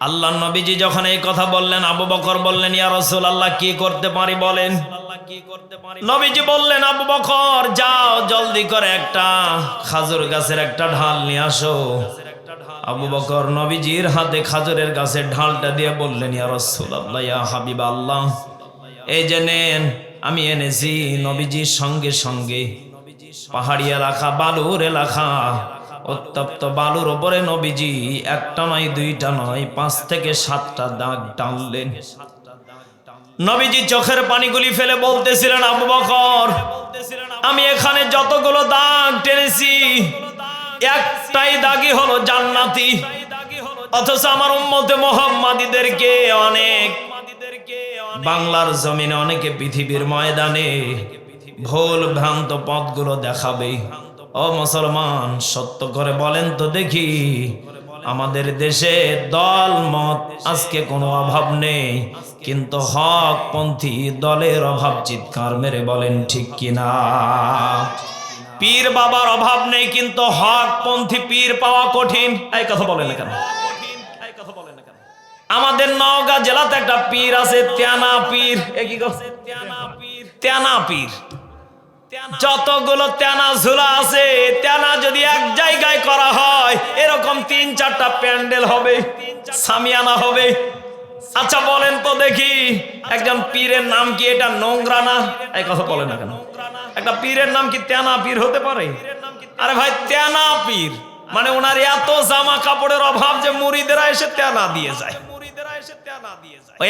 আল্লাহ নবীজি যখন এই কথা বললেন, আবু বকর বললেন, ইয়া রাসূলুল্লাহ, কি করতে পারি বলেন? নবীজি বললেন, আবু বকর, যাও জলদি করে একটা খাজুর গাছের একটা ঢাল নিয়ে আসো। আবু বকর নবীজির হাতে খাজুরের গাছের ঢালটা দিয়ে বললেন, ইয়া রাসূলুল্লাহ, ইয়া হাবিবাল্লাহ, এই যে নেন, আমি এনেছি। নবীজির সঙ্গে সঙ্গে পাহাড়ি এলাকা, বালুর এলাকা, উত্তপ্ত বালুর উপরে নবীজি একটা নয়, দুইটা নয়, 5 থেকে 7টা দাগ টানলেন। নবীজি চোখের পানিগুলি ফেলে বলতেছিলেন, আবু বকর, আমি এখানে যতগুলো দাগ টেনেছি, একটাই দাগি হলো জান্নাতি, অথচ আমার উম্মতে মুহাম্মাদীদেরকে অনেক বাংলার জমিনে অনেকে পৃথিবীর ময়দানে ভুল ভ্রান্ত পথগুলো দেখাবে। ও মুসলমান, সত্য করে বলেন তো দেখি, আমাদের দেশে দল মত আজকে কোনো অভাব নেই, কিন্তু হক পন্থী দলের অভাব। চিৎকার মেরে বলেন ঠিক কিনা? পীর বাবার অভাব নেই, কিন্তু হক পন্থী পীর পাওয়া কঠিন। এই কথা বলেন না কেন? আমাদের নওগাঁ জেলাতে একটা পীর আছে, তেনা পীর। কি করছে? তেনা পীর। যতগুলো তেনা ঝুলা আছে, তেনা যদি এক জায়গায় করা হয়, এরকম 3-4টা প্যান্ডেল হবে, সামিয়ানা হবে। আচ্ছা বলেন তো দেখি, একজন পীরের নাম কি এটা নোংরা না? এই কথা বলেন না কেন? একটা পীরের নাম কি তেনা পীর হতে পারে? আরে ভাই, তেনা পীর মানে ওনার এত জামা কাপড়ের অভাব যে মুরিদেরা এসে তেনা দিয়ে যায়।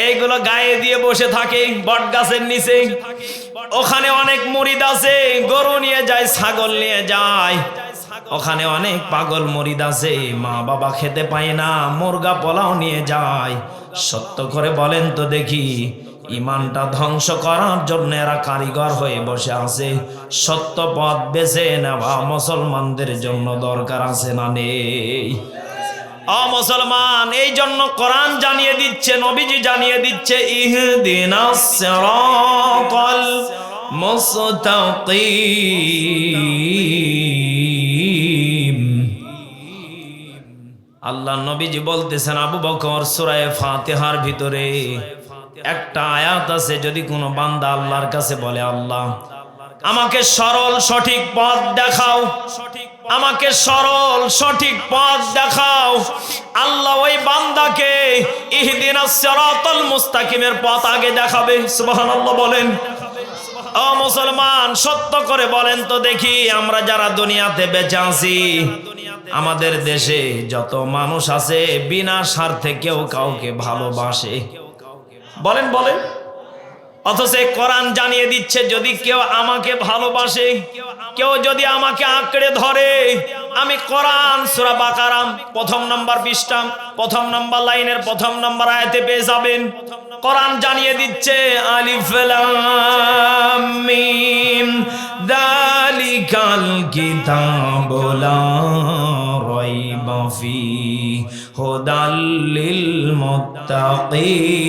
এইগুলো গায়ে দিয়ে বসে থাকে বট গাছের নিচে। ওখানে অনেক মুরিদ আছে, গরু নিয়ে যায়, ছাগল নিয়ে যায়। ওখানে অনেক পাগল মুরিদ আছে, মা বাবা খেতে পায় না, মুরগা পোলাও নিয়ে যায়। সত্য করে বলেন তো দেখি, ইমানটা ধ্বংস করার জন্য এরা কারিগর হয়ে বসে আছে। সত্য পথ বেছে নেওয়া মুসলমানদের জন্য দরকার আছে না নেই? ও মুসলমান, এই জন্য কোরআন জানিয়ে দিচ্ছে, নবীজি জানিয়ে দিচ্ছে, ইহদিনাস সিরাতাল মুস্তাকিম। আল্লাহ নবীজি বলতেছেন, আবু বকর সূরা ফাতিহার ভিতরে একটা আয়াত আছে, যদি কোনো বান্দা আল্লাহর কাছে বলে, আল্লাহ আমাকে সরল সঠিক পথ দেখাও, আমাকে সরল সঠিক পথ দেখাও, আল্লাহ ওই বান্দাকে ইহদিনাস সিরাতাল মুস্তাকিমের পথ আগে দেখাবে। সুবহানাল্লাহ বলেন। ও মুসলমান, সত্য করে বলেন তো দেখি, আমরা যারা দুনিয়াতে বেঁচে আছি, আমাদের দেশে যত মানুষ আছে বিনা স্বার্থে কেউ কাউকে ভালোবাসে? বলেন বলেন। অথচ কোরআন জানিয়ে দিচ্ছে, যদি কেউ আমাকে ভালোবাসে, কেউ যদি আমাকে আঁকড়ে ধরে, আমি কোরআন সূরা বাকারা 1 নম্বর পৃষ্ঠা 1 নম্বর লাইনের 1 নম্বর আয়াতে পেয়ে যাবেন। কোরআন জানিয়ে দিচ্ছে, আলিফ লাম মিম যালিকাল কিতাবু লা রাইবা ফীহি হুদাল লিল মুত্তাকিন।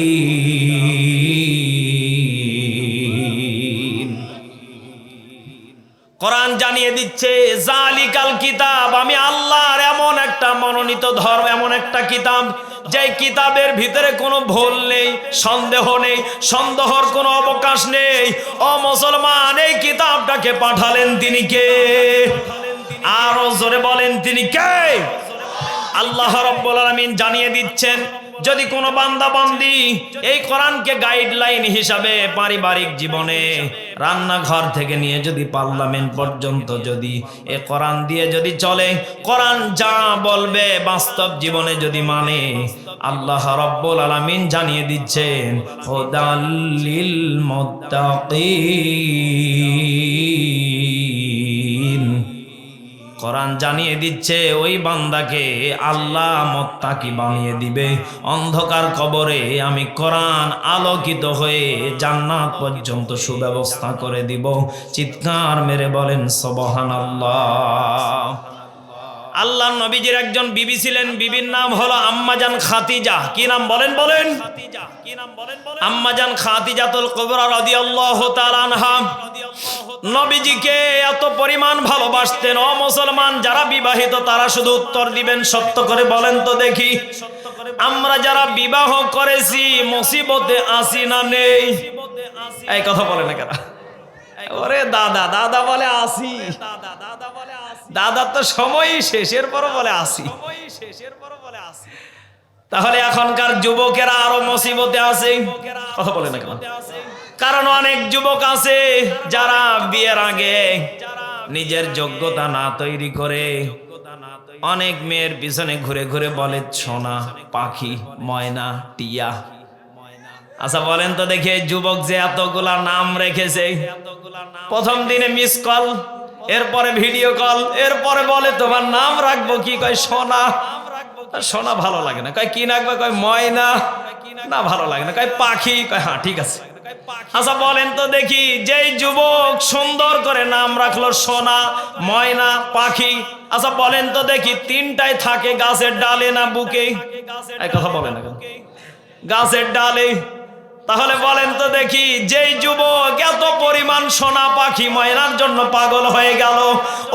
কোরআন জানিয়ে দিচ্ছে, জালিকাল কিতাব, আমি আল্লাহর এমন একটা মনোনীত ধর্ম, এমন একটা কিতাব, যে কিতাবের ভিতরে কোনো ভুল নেই, সন্দেহ নেই, সন্দেহর কোনো অবকাশ নেই। ও মুসলমান, এই কিতাবটাকে পাঠালেন তিনি কে? আরো জোরে বলেন, তিনি কে? আল্লাহ রাব্বুল আলামিন জানিয়ে দিচ্ছেন, যদি কোনো বান্দা বান্দি এই কোরআনকে গাইডলাইন হিসাবে পারিবারিক জীবনে, রান্নাঘর থেকে নিয়ে যদি পার্লামেন্ট পর্যন্ত যদি এই কোরআন দিয়ে যদি চলে, কোরআন যা বলবে বাস্তব জীবনে যদি মানে, আল্লাহ রাব্বুল আলামিন জানিয়ে দিচ্ছেন, হুদাল লিল মুত্তাকিন। কোরআন জানিয়ে দিচ্ছে, ওই বান্দাকে আল্লাহ মুত্তাকি বানিয়ে দিবে। অন্ধকার কবরে আমি কোরআন আলোকিত হয়ে জান্নাত পর্যন্ত সুব্যবস্থা করে দিব। চিৎকার মেরে বলেন সুবহানাল্লাহ। আল্লাহর নবীজির একজন বিবি ছিলেন, বিবির নাম হলো আম্মাজান খাদিজা। কি নাম বলেন? বলেন। আম্মাজান খাদিজাতুল কুবরা রাদিয়াল্লাহু তাআলা আনহা নবীজিকে এত পরিমাণ ভালোবাসতেন। ও মুসলমান, যারা বিবাহিত তারা শুধু উত্তর দিবেন, সত্য করে বলেন তো দেখি, আমরা যারা বিবাহ করেছি মুসিবতে আছি না নেই? এই কথা বলে না কেন? ওরে দাদা, দাদা বলে আসি, দাদার তো সময়ই শেষের পর বলে আসি। তাহলে এখনকার যুবকেরা আরো মুসিবতে আছে। কথা বলে না কেন? কারণ অনেক যুবক আছে যারা বিয়ের আগে নিজের যোগ্যতা না তৈরি করে অনেক মেয়ের পিছনে ঘুরে ঘুরে বলে সোনা, পাখি, ময়না, টিয়া। আচ্ছা বলেন তো দেখে, যুবক যে এতগুলা নাম রেখেছে, প্রথম দিনে মিস কল, এরপরে ভিডিও কল, এরপরে বলে তোমার নাম রাখবো কি? কয় সোনা। সোনা ভালো লাগে না। কয় কি রাখবে? কয় ময়না। না ভালো লাগে না। কয় পাখি। কয় হ্যাঁ ঠিক আছে। আচ্ছা বলেন তো দেখি, যেই যুবক সুন্দর করে নাম রাখলো সোনা, ময়না, পাখি, আচ্ছা বলেন তো দেখি তিনটায় থাকে গাছের ডালে না বুকে? এই কথা বলে না কেন? গাছের ডালে। তাহলে বলেন তো দেখি, যেই যুবক এত পরিমাণ সোনা পাখি ময়নার জন্য পাগল হয়ে গেল,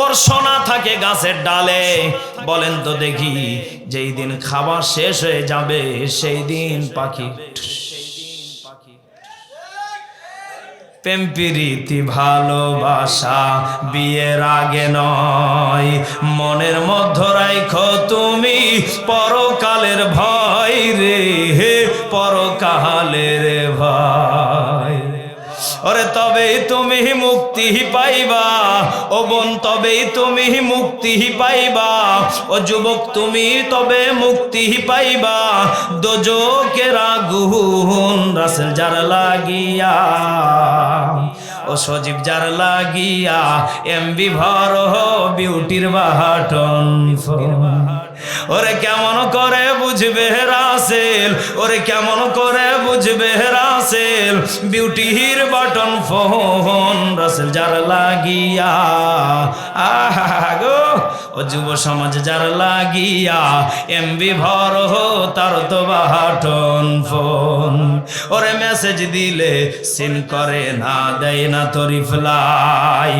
ওর সোনা থাকে গাছের ডালে, বলেন তো দেখি যেই দিন খাবার শেষ হয়ে যাবে সেই দিন পাখি। প্রেম প্রীতি ভালোবাসা বিয়ের আগে নয়, মনের মধ্যে রাখো তুমি পরকালের ভয় রে, হে পরকালের ভয়। ওরে তবেই তুমি মুক্তি পাইবা, ও বোন তবেই তুমি মুক্তি পাইবা, ও যুবক তুমি তবে মুক্তি পাইবা দোজখের আগুন রাসূল যার লাগিয়া, ও সজীব যার লাগিয়া এমবি ভর বিউটির বাটন ফোন। ওরে কেমন করে বুঝবে রাসেল, ওরে কেমন করে বুঝবে রাসেল বিউটির বাটন ফোন রাসেল যার লাগিয়া। আহা গো ও যুব সমাজ যার লাগিয়া এমবি ভর তার তো বাটন ফোন। ওরে মেসেজ দিলে সিন করে না, দেয় না তো রিপ্লাই,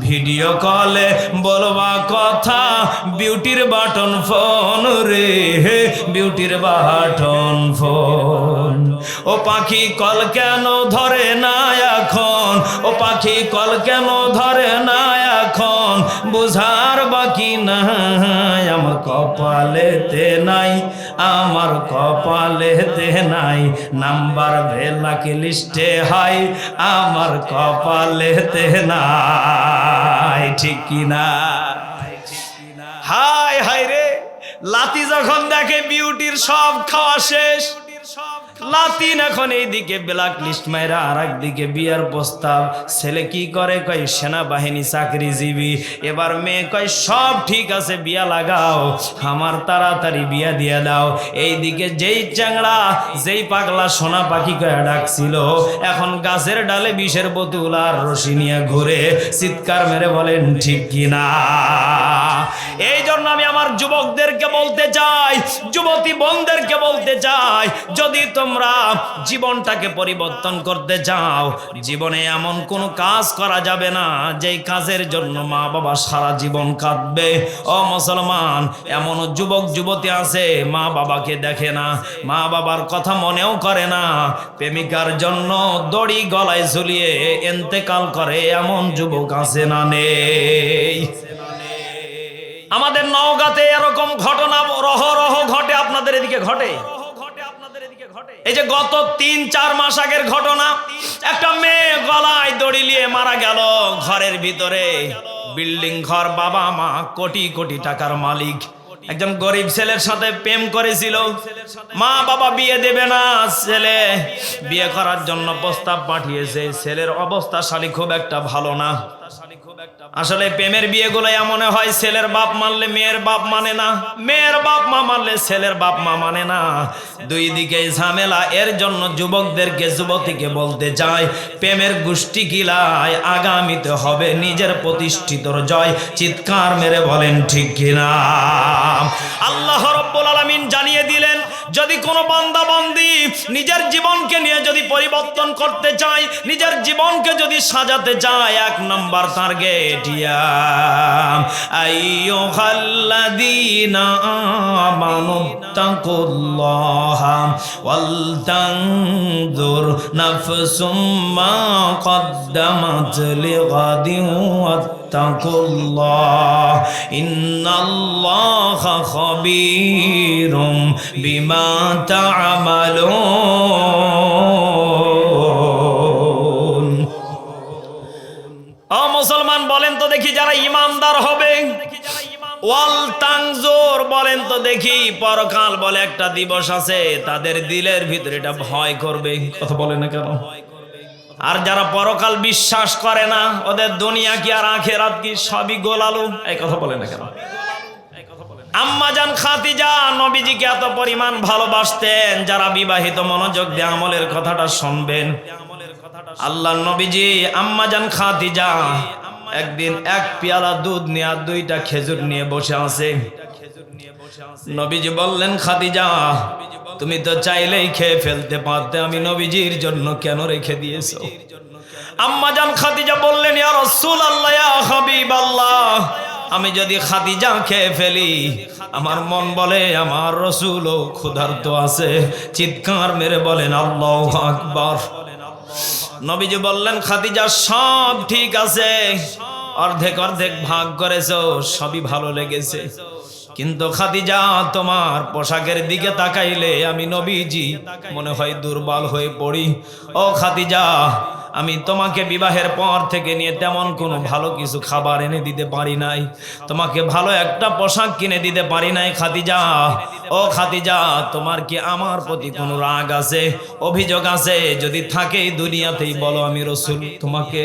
ভিডিও কলে বলবা কথা বিউটির বাটন ফোন রে, বিউটির বাটন ফোন। ও পাখি কল কেন ধরে না এখন, ও পাখি কল কেন ধরে না এখন, বুঝার বাকি নাই আমার কপালেতে নাই, আমার কপালেতে নাই, নাম্বার ভেলাকি লিস্টে হাই আমার কপালেতে নাই, ঠিক কিনা? হায় হায় রে, লাতি যখন দেখে বিউটির সব খাওয়া শেষ, লাতিন এখন এইদিকে ব্ল্যাক লিস্ট মাইরা আর একদিকে বিয়ার প্রস্তাব। ছেলে কি করে? কয় সেনাবাহিনী চাকরিজীবী। এবার মেয়ে কয় সব ঠিক আছে বিয়া লাগাও, আমার তাড়াতাড়ি বিয়া দিয়া দাও। এইদিকে যেই চ্যাংড়া যেই পাগলা সোনা পাখি কয়া ডাকছিল, এখন গাছের ডালে বিষের বোতল আর রশি নিয়ে ঘুরে, চিৎকার মেরে বলেন ঠিক কিনা? এই জন্য আমি আমার যুবকদেরকে বলতে চাই, যুবতী বোনদেরকে বলতে চাই, যদি তোমরা জীবনটাকে পরিবর্তন করতে চাও, জীবনে এমন কোনো কাজ করা যাবে না যেই কাজের জন্য মা বাবা সারা জীবন কাঁদবে। ও মুসলমান, এমন যুবক যুবতী আছে মা বাবাকে দেখে না, মা বাবার কথা মনেও করে না, প্রেমিকার জন্য দড়ি গলায় ঝুলিয়ে ইন্তেকাল করে, এমন যুবক আছে না নেই? আমাদের নওগাঁতে এরকম ঘটনা রহ রহ ঘটে, আপনাদের এদিকে ঘটে? এই যে গত 3-4 মাস আগের ঘটনা, একটা মেয়ে গলায় দড়ি নিয়ে মারা গেল ঘরের ভিতরে, বিল্ডিং ঘর, বাবা মা কোটি কোটি টাকার মালিক, একজন গরিব ছেলের সাথে প্রেম করেছিল, মা বাবা বিয়ে দেবে না, ছেলে বিয়ে করার জন্য প্রস্তাব পাঠিয়েছে, ছেলের অবস্থা শালী খুব একটা ভালো না। আসলে প্রেমের বিয়েগুলো এমন হয়, ছেলের বাপ মানলে মেয়ের বাপ মানে না, মেয়ের বাপ মা মানলে ছেলের বাপ মা মানে না, দুই দিকে ঝামেলা। এর জন্য যুবকদেরকে যুবতীকে বলতে চাই, প্রেমের গোষ্ঠী কিলায় আগামীতে হবে নিজের প্রতিষ্ঠিতর জয়। চিৎকার মেরে বলেন ঠিক কিনা? আল্লাহ রাব্বুল আলামিন জানিয়ে দিলেন, যদি কোনো বান্দা বান্দি নিজের জীবনকে নিয়ে যদি পরিবর্তন করতে চায়, নিজের জীবনকে যদি সাজাতে চায়, 1 নম্বর টার্গেট ইয়া আইয়ুহাল্লাযীনা আমানু তাকুল্লাহা ওয়াল তানজুর নাফসুম মা কদ্দামাত লিগাদিন ওয়াত্তাকুল্লাহ ইন্নাল্লাহা খাবীরুম বিমা তা'মালুন। ও মুসলমান, বলেন তো দেখি যারা ইমানদার হবে, ওয়াল তানজুর, বলেন তো দেখি পরকাল বলে একটা দিবস আছে, তাদের দিলের ভিতরে এটা ভয় করবে। কথা বলে না কেন? আর যারা পরকাল বিশ্বাস করে না, ওদের দুনিয়া কি আর আখিরাত কি সবই গোলালু। এই কথা বলে না কেন? আম্মাজান খাদিজা নবীজিকে এত পরিমাণ ভালোবাসতেন, যারা বিবাহিত মনোযোগ দিয়ে আমলের কথাটা শুনবেন। আল্লাহর নবীজি আম্মাজান খাদিজা একদিন এক পেয়ালা দুধ নিয়ে আর 2টা খেজুর নিয়ে বসে আছে। নবীজি বললেন, খাদিজা তুমি তো চাইলেই খেয়ে ফেলতে পারতে, আমি নবীজির জন্য কেন রেখে দিয়েছো? আম্মাজান খাদিজা বললেন, ইয়া রাসূলুল্লাহ, ইয়া হাবিবাল্লাহ, আমি যদি খাদিজা খেয়ে ফেলি, আমার মন বলে আমার রাসূলও ক্ষুধার্ত আছে। চিৎকার মেরে বলেন আল্লাহু আকবার। নবীজি বললেন, খাদিজা সব ঠিক আছে, অর্ধেক অর্ধেক ভাগ করেছো, সবই ভালো লেগেছে, কিন্তু খাদিজা তোমার পোশাকের দিকে তাকাইলে আমি নবীজি মনে হয় দুর্বল হয়ে পড়ি। ও খাদিজা, আমি তোমাকে বিবাহের পর থেকে নিয়ে তেমন কোনো ভালো কিছু খাবার এনে দিতে পারি নাই, তোমাকে ভালো একটা পোশাক কিনে দিতে পারি নাই খাদিজা। ও খাদিজা, তোমার কি আমার প্রতি কোনো রাগ আছে, অভিযোগ আছে? যদি থাকে দুনিয়াতেই বলো, আমি রাসূল তোমাকে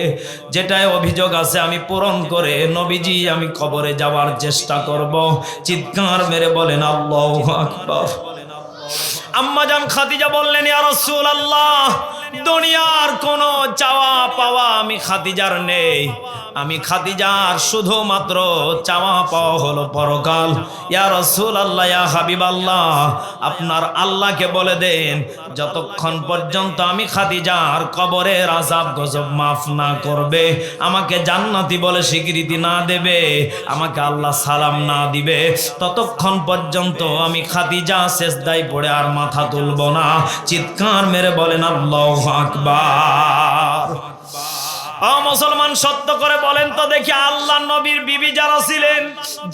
যেটাই অভিযোগ আছে আমি পূরণ করে নবীজি আমি কবরে যাওয়ার চেষ্টা করব। চিৎকার মেরে বলেন আল্লাহু আকবার। আম্মাজান খাদিজা বললেন, ইয়া রাসূলুল্লাহ, দুনিয়ার কোনো চাওয়া পাওয়া আমি খাদিজার নেই, আমি খাদিজার শুধুমাত্র চাওয়া পাওয়া হলো পরকাল। ইয়া রাসূলুল্লাহ, ইয়া হাবিবাল্লাহ, আপনার আল্লাহকে বলে দেন যতক্ষণ পর্যন্ত আমি খাদিজার কবরের আযাব গজব মাফ না করবে, আমাকে জান্নাতি বলে স্বীকৃতি না দেবে, আমাকে আল্লাহ সালাম না দিবে, ততক্ষণ পর্যন্ত আমি খাদিজা সেজদায় পড়ে আর মাথা তুলব না। চিৎকার মেরে বলেন আল্লাহু আকবার। ও মুসলমান, সত্য করে বলেন তো দেখি, আল্লাহর নবীর বিবি যারা ছিলেন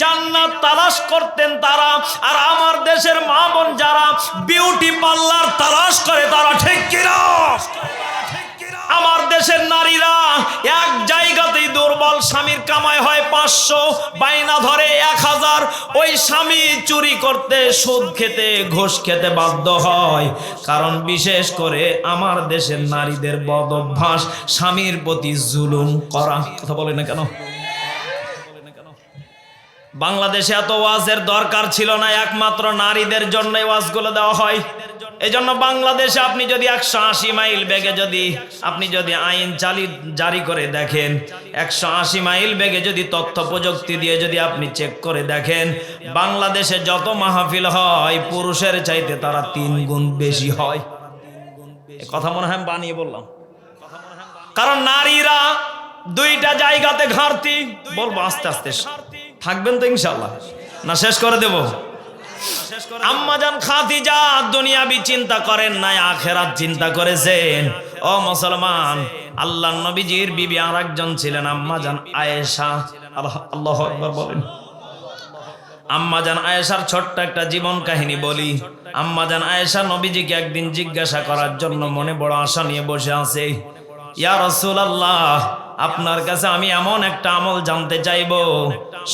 জান্নাত তালাশ করতেন তারা, আর আমার দেশের মা বোন যারা বিউটি পার্লার তালাশ করে তারা, ঠিক কিনা? আমার দেশের নারীরা এক জায়গাতেই দুর্বল, স্বামীর কামাই হয় 500, বাইনা ধরে 1000, ওই স্বামী চুরি করতে, সুদ খেতে, ঘুষ খেতে বাধ্য হয়। কারণ বিশেষ করে আমার দেশের নারীদের বদ অভ্যাস স্বামীর প্রতি জুলুম করা। কথা বলে না কেন? বাংলাদেশে এত ওয়াজের দরকার ছিল না, একমাত্র নারীদের জন্য ওয়াজগুলো দেওয়া হয়। এজন্য বাংলাদেশে আপনি যদি 180 মাইল বেগে আপনি যদি আইন জারি করে দেখেন, 180 মাইল বেগে যদি তথ্য প্রযুক্তি দিয়ে যদি আপনি চেক করে দেখেন, বাংলাদেশে যত মাহফিল হয় পুরুষের চাইতে তারা 3 গুণ বেশি হয়। কথা মনে হয় বানিয়ে বললাম, কারণ নারীরা 2টা জায়গাতে ঘাটতি। বলবো আস্তে আস্তে, থাকবেন তো ইনশাআল্লাহ, না শেষ করে দেব? আম্মাজান খাদিজা দুনিয়াবি চিন্তা করেন নাই, আখিরাত চিন্তা করেছেন। ও মুসলমান, আল্লাহর নবীজির বিবি আরেকজন ছিলেন আম্মাজান আয়েশা। আল্লাহু আকবার বলেন। আম্মাজান আয়েশার ছোট্ট একটা জীবন কাহিনী বলি। আম্মাজান আয়েশা নবীজিকে একদিন জিজ্ঞাসা করার জন্য মনে বড় আশা নিয়ে বসে আছে। ইয়া রাসূলুল্লাহ, আপনার কাছে আমি এমন একটা আমল জানতে চাইবো,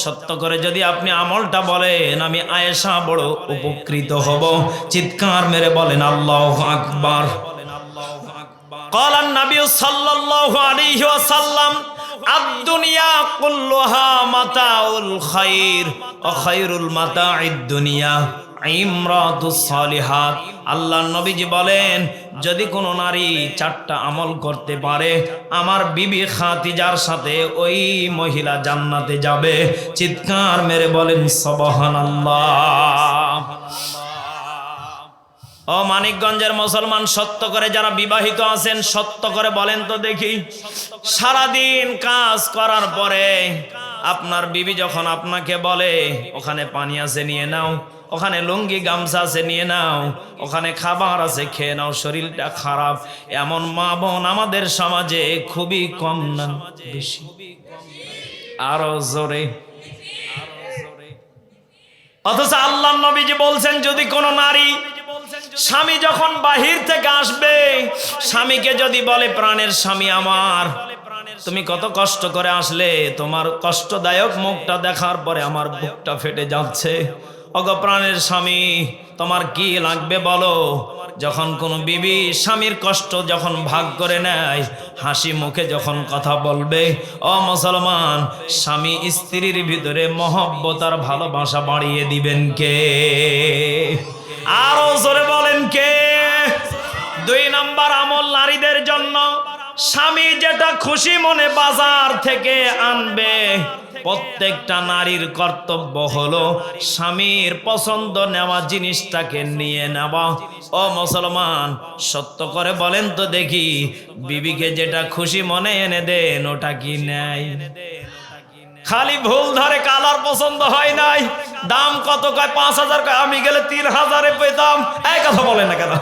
সত্য করে যদি আপনি আমলটা বলেন আমি আয়েশা বড় উপকৃত হব। চিৎকার মেরে বলেন আল্লাহু আকবার। قال النبي صلى الله عليه وسلم الدنيا كلها متاع الخير وخير المتاع الدنيا ইমরাতুস সালিহাত। আল্লাহর নবীজি বলেন, যদি কোনো নারী 4টা আমল করতে পারে, আমার বিবি খাদিজার সাথে ওই মহিলা জান্নাতে যাবে। চিৎকার মেরে বলেন সুবহানাল্লাহ। ও মানিকগঞ্জের মুসলমান, সত্য করে যারা বিবাহিত আছেন সত্য করে বলেন তো দেখি, সারাদিন কাজ করার পরে আপনার বিবি যখন আপনাকে বলে ওখানে পানি আছে নিয়ে নাও, ওখানে লুঙ্গি গামছা আছে নিয়ে নাও, ওখানে খাবার আছে খেয়ে নাও, শরীরটা খারাপ, এমন মা বোন আমাদের সমাজে খুবই কম না বেশি? আরো জোরে। অথচ আল্লাহর নবীজি বলছেন, যদি কোনো নারী স্বামী যখন বাহির থেকে আসবে, স্বামীকে যদি বলে প্রাণের স্বামী আমার, তুমি কত কষ্ট করে আসলে, তোমার কষ্টদায়ক মুখটা দেখার পরে আমার বুকটা ফেটে যাচ্ছে, ওগো প্রাণের স্বামী, তোমার কি লাগবে বলো। যখন কোনো বিবি স্বামীর কষ্ট যখন ভাগ করে নেয়, হাসি মুখে যখন কথা বলবে, ও মুসলমান, স্বামী স্ত্রীর ভিতরে মহব্বত আর ভালোবাসা বাড়িয়ে দিবেন কে? আরো জোরে বলেন কে? 2 নাম্বার আমল নারীদের জন্য, স্বামী যেটা খুশি মনে বাজার থেকে আনবে, প্রত্যেকটা নারীর কর্তব্য হলো স্বামীর পছন্দ নেওয়া জিনিসটাকে নিয়ে নেওয়া। ও মুসলমান, সত্য করে বলেন তো দেখি, বিবিকে যেটা খুশি মনে এনে দেন ওটা কি নেয়? খালি ভুল ধরে, কালার পছন্দ হয় নাই, দাম কত কয় 5000 কয়, আমি গেলে 3000-এ পেতাম। এই কথা বলে না কেন?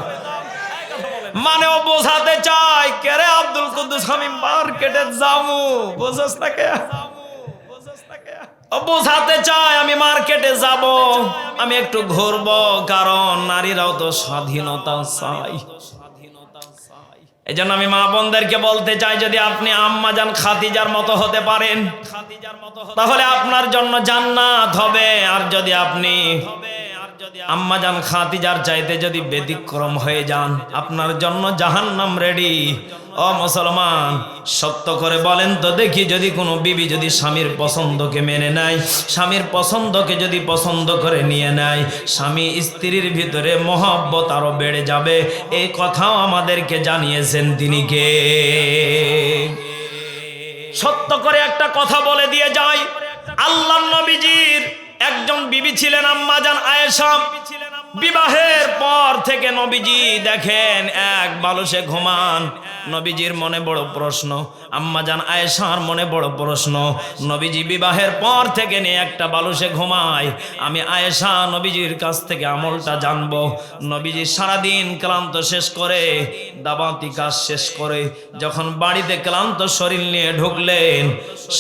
মানে ও বোঝাতে চায়, কেরে আব্দুল কুদ্দুস, আমি মার্কেটে যাবো, বুঝছস না কে? ও বোঝাতে চায় আমি মার্কেটে যাব, আমি একটু ঘুরবো, কারণ নারীরাও তো স্বাধীনতা চায়। এই জন্য আমি মা বোনদেরকে বলতে চাই, যদি আপনি আম্মা জান খাদিজার মতো হতে পারেন তাহলে আপনার জন্য জান্নাত হবে। আর যদি আপনি আম্মা জান খাদিজার চাইতে যদি ব্যতিক্রম হয়ে যান, আপনার জন্য জাহান্নাম রেডি। ও মুসলমান, সত্য করে বলেন তো দেখি, যদি কোনো বিবি যদি স্বামীর পছন্দকে মেনে নেয়, স্বামীর পছন্দকে যদি পছন্দ করে নিয়ে নেয়, স্বামী স্ত্রীর ভিতরে মহব্বত আরো বেড়ে যাবে। এই কথাও আমাদেরকে জানিয়েছেন তিনি কে? সত্য করে একটা কথা বলে দিয়ে যাই, আল্লাহর নবীজির একজন বিবি ছিলেন আম্মা জান আয়েশা। বিবাহের পর থেকে নবীজি দেখেন এক বালুসে ঘুমান। নবীজির মনে বড় প্রশ্ন, আম্মা জান আয়েশার মনে বড় প্রশ্ন, নবীজি বিবাহের পর থেকে নিয়ে একটা বালুসে ঘুমায়। আমি আয়েশা নবীজির কাছ থেকে আমলটা জানবো। নবীজি সারাদিন ক্লান্ত শেষ করে, দাবাতি কাজ শেষ করে যখন বাড়িতে ক্লান্ত শরীর নিয়ে ঢুকলেন,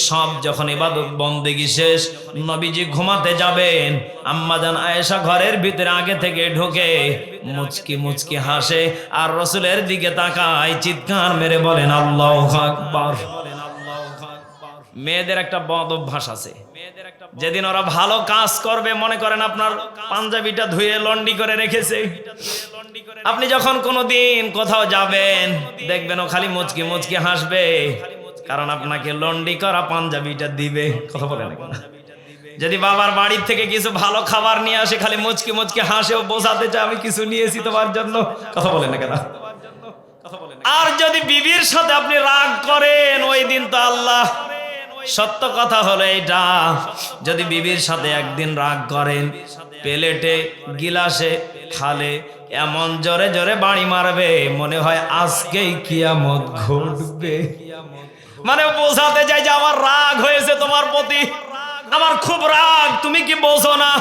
সব যখন ইবাদত বন্দেগী শেষ, নবীজি ঘুমাতে যাবেন, আম্মা জান আয়েশা ঘরের ভিতরে আগে থেকে ঢুকে মুচকি মুচকি হাসে আর রাসূলের দিকে তাকায়, চিৎকার মেরে বলেন আল্লাহু আকবার। মেয়েদের একটা বদ অভ্যাস আছে, যেদিন ওরা ভালো কাজ করবে, মনে করেন আপনার পাঞ্জাবিটা ধুয়ে লন্ডি করে রেখেছে, আপনি যখন কোনোদিন কোথাও যাবেন দেখবেন ও খালি মুচকি মুচকি হাসবে, কারণ আপনাকে লন্ডি করা পাঞ্জাবিটা দিবে। কথা বলে না? যদি বাবার বাড়ির থেকে কিছু ভালো খাবার নিয়ে আসে, খালি মুচকি মুচকি হাসে, ও বোঝাতে চায় আমি কিছু নিয়েছি তোমার জন্য। কথা বলে না কেন? আর যদি বিবির সাথে আপনি রাগ করেন, ওই দিন তো আল্লাহ, সত্য কথা হলো এটা, যদি বিবির সাথে একদিন রাগ করেন, প্লেটে গিলাসে থালে এমন জোরে জোরে বাড়ি মারবে, মনে হয় আজকেই কিয়ামত ঘটবে। মানে বোঝাতে চাই যে আমার রাগ হয়েছে তোমার প্রতি, আমার খুব রাগ, তুমি কি বোঝো না?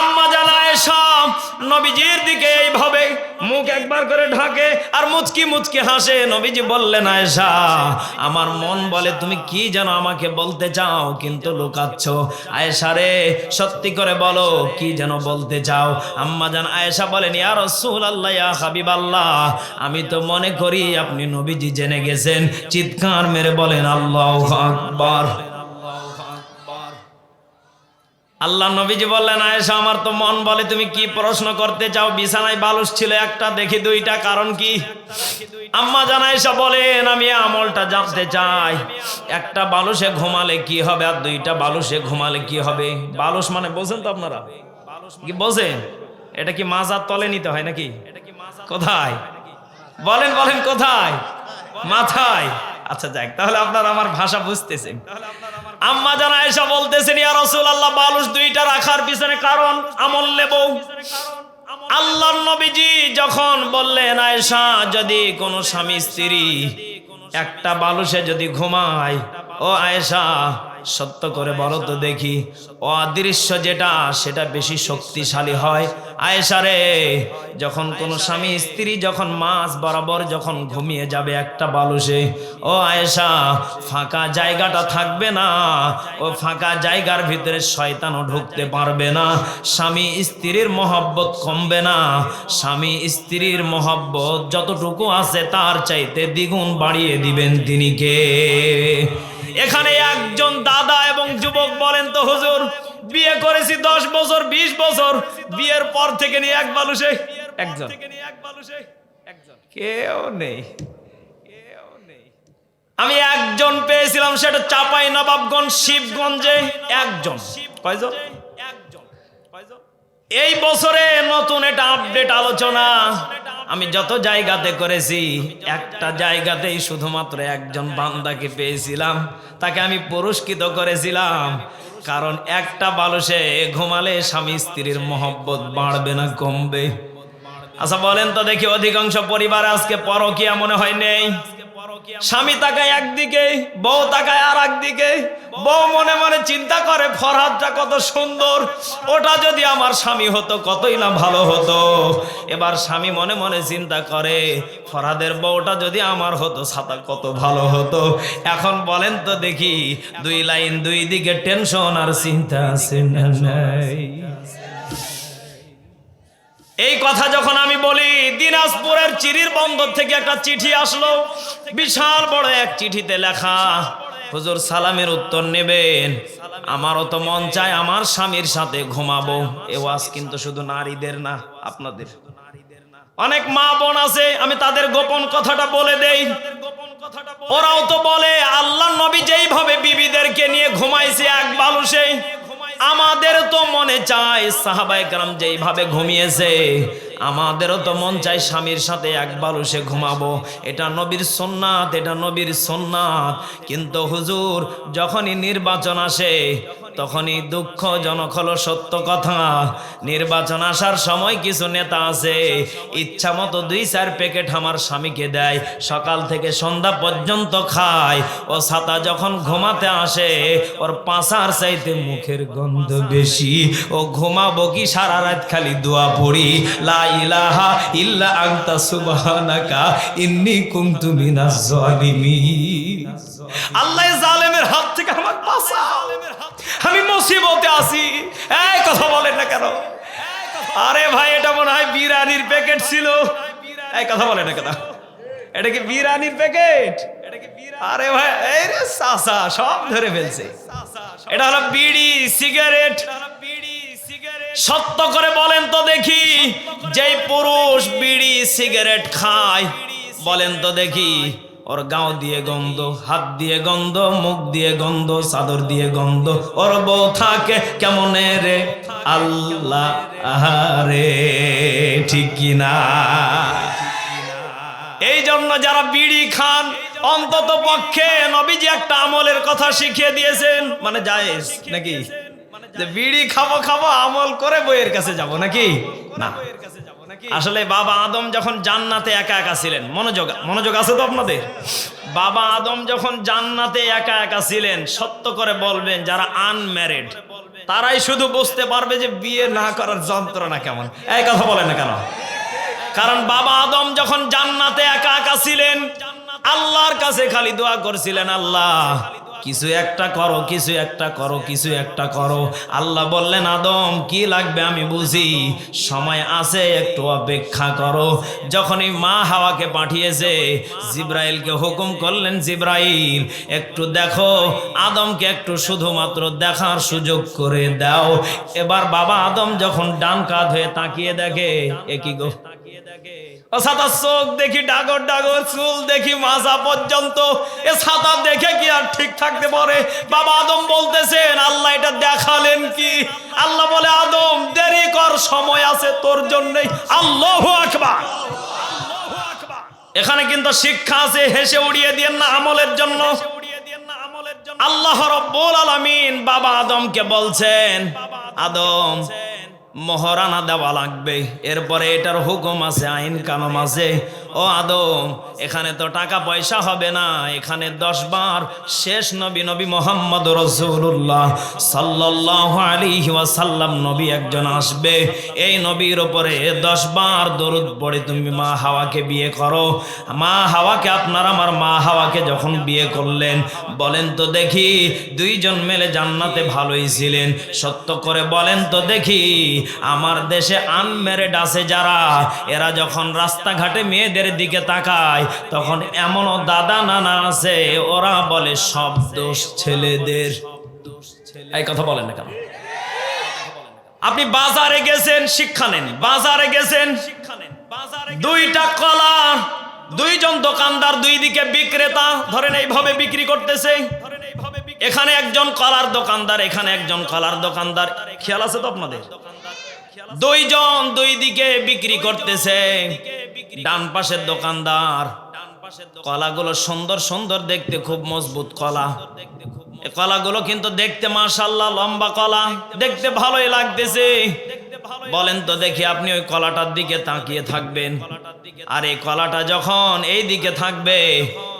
আম্মা জান আয়েশা নবীজির দিকে এইভাবে মুখ একবার করে ঢাকে আর মুচকি মুচকি হাসে। নবীজি বললেন, আয়েশা, আমার মন বলে তুমি কি যেন আমাকে বলতে চাও, কিন্তু লুকাচ্ছ। আয়েশা রে, সত্যি করে বলো, কি যেন বলতে চাও? আম্মা জান আয়েশা বলেন, ইয়া রাসূলুল্লাহ, ইয়া হাবিবাল্লাহ, আমি তো মনে করি আপনি নবীজি জেনে গেছেন। চিৎকার মেরে বলেন আল্লাহু আকবার। আল্লাহ নবীজি বললেন, আয়েশা, আমার তো মন বলে তুমি কি প্রশ্ন করতে চাও? বিছানায় বালুস ছিল একটা, দেখি 2টা, কারণ কি? আম্মা জান আয়েশা বলেন, আমি আমলটা জানতে চাই, একটা বালুসে ঘুমালে কি হবে আর 2টা বালুসে ঘুমালে কি হবে? বালুস মানে বোঝেন তো আপনারা? কি বোঝেন? এটা কি মাজার তলে নিতে হয় নাকি? কোথায় বলেন, বলেন কোথায়? মাথায়। আচ্ছা যাক, তাহলে আপনারা আমার ভাষা বুঝতেছেন। আম্মা জান আয়েশা বলতেছেন, ইয়া রাসূলুল্লাহ, বালুস 2টা রাখার পিছনে কারণ আমল নেব। আল্লাহর নবীজি যখন বললেন, আয়েশা, যদি কোনো স্বামী স্ত্রী একটা বালুসে যদি ঘুমায়, ও আয়েশা, সত্য করে বলো তো দেখি, অদৃশ্য যেটা সেটা বেশি শক্তিশালী হয়। আয়েশা রে, যখন কোনো স্বামী স্ত্রী যখন মাঝ বরাবর যখন ঘুমিয়ে যাবে একটা বালুসে, ও আয়েশা, ফাঁকা জায়গাটা থাকবে না, ও ফাঁকা জায়গার ভিতরে শয়তানও ঢুকতে পারবে না, স্বামী স্ত্রীর মহব্বত কমবে না, স্বামী স্ত্রীর মহব্বত যতটুকু আছে তার চাইতে দ্বিগুণ বাড়িয়ে দিবেন তিনি কে? এখানে একজন দাদা এবং যুবক বলেন তো হুজুর, বিয়ে করেছি 10 বছর 20 বছর, বিয়ের পর থেকে নিয়ে এক বালুসে একজন, কেউ নেই। আমি একজন পেয়েছিলাম, সেটা চাপাই নবাবগঞ্জ শিবগঞ্জে একজন। কয়জন? এই বছরে নতুন এটা আপডেট আলোচনা, আমি যত জায়গাতে করেছি একটা জায়গাতেই শুধুমাত্র একজন বান্দাকে পেয়েছিলাম, তাকে আমি পুরস্কৃত করেছিলাম। কারণ একটা বালুসে ঘুমালে স্বামী স্ত্রীর মহব্বত বাড়বে না কমবে? আচ্ছা বলেন তো দেখি, অধিকাংশ পরিবারে আজকে পরকীয়া মনে হয় নেই? স্বামী তাকায় একদিকে, বউ তাকায় আর একদিকে। বউ মনে মনে চিন্তা করে ফরহাদটা কত সুন্দর, ওটা যদি আমার স্বামী হতো কতই না ভালো হতো। এবার স্বামী মনে মনে চিন্তা করে ফরহাদের বউটা যদি আমার হতো ছাতা কত ভালো হতো। এখন বলেন তো দেখি, দুই লাইন দুই দিকে টেনশন আর চিন্তা আছে না নাই? এই কথা যখন আমি বলি, দিনাজপুরের চিরির বন্দর থেকে একটা চিঠি আসলো, বিশাল বড় এক চিঠিতে লেখা, হুজুর সালামের উত্তর নেবেন, আমারও তো মন চায় আমার স্বামীর সাথে ঘুমাবো। এ ওয়াজ কিন্তু শুধু নারীদের না, আপনাদের অনেক মা বোন আছে, আমি তাদের গোপন কথাটা বলে দেই। ওরাও তো বলে আল্লাহ নবী যেইভাবে বিবিদেরকে নিয়ে ঘুমাইছে এক বালুসে, আমাদের তো মনে চায় সাহাবায়ে কেরাম যেইভাবে ঘুমিয়েছে, আমাদেরও তো মন চায় স্বামীর সাথে এক বালুসে ঘুমাবো। এটা নবীর সুন্নাত, এটা নবীর সুন্নাত। কিন্তু হুজুর যখনই নির্বাচন আসে তখনই দুঃখজনক হলো সত্য কথা, নির্বাচন আসার সময় কিছু নেতা আছে ইচ্ছা মতো 2-4 প্যাকেট আমার স্বামীকে দেয়, সকাল থেকে সন্ধ্যা পর্যন্ত খায়। ও ছাতা যখন ঘুমাতে আসে ওর পাছার চাইতে মুখের গন্ধ বেশি। ও ঘুমাবো কি সারা রাত খালি দোয়া পড়ি, লা ইলাহা ইল্লা আনতা সুবহানাকা ইন্নী কুনতু মিনাজ জালিমিন। আল্লাহ জালেমের হাত থেকে আমাকে বাঁচাও, আমি মুসিবতে আছি। এই কথা বলেন না কেন? আরে ভাই এটা মনে হয় বিরিয়ানির প্যাকেট ছিল। এই কথা বলেন না কেন? এটা কি বিরিয়ানির প্যাকেট? আরে ভাই এই রে চাচা সব ধরে ফেলছে। এটা হলো বিড়ি সিগারেট। সত্য করে বলেন তো দেখি, যেই পুরুষ বিড়ি সিগারেট খায় বলেন তো দেখি, ওর গাও দিয়ে গন্ধ, হাত দিয়ে গন্ধ, মুখ দিয়ে গন্ধ, চাদর দিয়ে গন্ধ, ওর বউ থাকে কেমন রে আল্লাহ আহারে, ঠিক কিনা? এই জন্য যারা বিড়ি খান অন্তত পক্ষে নবীজি একটা আমলের কথা শিখিয়ে দিয়েছেন, মানে জায়েজ নাকি, যে বিড়ি খাবো খাবো আমল করে বইয়ের কাছে যাব নাকি না? আসলে বাবা আদম যখন জান্নাতে একা একা ছিলেন, মনোযোগ আছে তো আপনাদের? বাবা আদম যখন জান্নাতে একা একা ছিলেন, সত্য করে বলবেন যারা আনম্যারিড তারাই শুধু বুঝতে পারবে যে বিয়ে না করার যন্ত্রণা কেমন। এই কথা বলেন না কেন? কারণ বাবা আদম যখন জান্নাতে একা একা ছিলেন, আল্লাহর কাছে খালি দোয়া করছিলেন, আল্লাহ কিছু একটা করো, কিছু একটা করো, কিছু একটা করো। আল্লাহ বললেন আদম কি লাগবে আমি বুঝি, সময় আছে একটু অপেক্ষা করো। যখনই মা হাওয়াকে পাঠিয়েছে, জিব্রাইলকে হুকুম করলেন, জিব্রাইল একটু দেখো, আদমকে একটু শুধুমাত্র দেখার সুযোগ করে দাও। এবার বাবা আদম যখন ডান কাঁধ হয়ে তাকিয়ে দেখে, এ কি গো, ছাতা চোখ দেখি ডাগর ডাগর, চুল দেখি মাথা পর্যন্ত, এ ছাতা দেখে কি আর ঠিক থাকতে পারে? বাবা আদম বলতেছেন আল্লাহ এটা দেখালেন কি? আল্লাহ বলে আদম দেরি কর, সময় আছে তোর জন্যই। আল্লাহু আকবার। এখানে কিন্তু শিক্ষা আছে, হেসে উড়িয়ে দিয়েন না আমলের জন্য। আল্লাহ রাব্বুল আলামিন বাবা আদমকে বলছেন, আদম মহারানা দেওয়া লাগবে, এরপরে এটার হুকুম আছে, আইন কানুন আছে। ও আদম এখানে তো টাকা পয়সা হবে না, এখানে 10 বার শেষ নবী নবী মুহাম্মদ রাসূলুল্লাহ সাল্লাল্লাহু আলাইহি ওয়াসাল্লাম নবী একজন আসবে, এই নবীর উপরে 10 বার দরুদ পড়ে তুমি মা হাওয়াকে বিয়ে করো। মা হাওয়াকে, আপনার আমার মা হাওয়াকে যখন বিয়ে করলেন, বলেন তো দেখি দুইজন মিলে জান্নাতে ভালোই ছিলেন, সত্য করে বলেন তো দেখি আমার দেশে আনম্যারিড আছে যারা, এরা যখন রাস্তাঘাটে মেয়েদের দিকে তাকায় তখন এমনও দাদা নানা আছে ওরা বলে সব দোষ ছেলেদের। এই কথা বলেন না কেন? আপনি বাজারে গেছেন, শিক্ষা নেন, বাজারে গেছেন, দুইটা কলা, দুইজন দোকানদার, দুই দিকে বিক্রেতা, ধরেন এইভাবে বিক্রি করতেছে। এখানে একজন কলার দোকানদার, এখানে একজন কলার দোকানদার, খেয়াল আছে তো আপনাদের? দুইজন দুই দিকে বিক্রি করতেছে। ডান পাশের দোকানদার কলাগুলো সুন্দর সুন্দর দেখতে, খুব মজবুত কলা। এই কলাগুলো কিন্তু দেখতে মাশাআল্লাহ লম্বা কলা, দেখতে ভালোই লাগতেছে। বলেন তো দেখি, আপনি ওই কলাটার দিকে তাকিয়ে থাকবেন, আর এই কলাটা যখন এই দিকে থাকবে,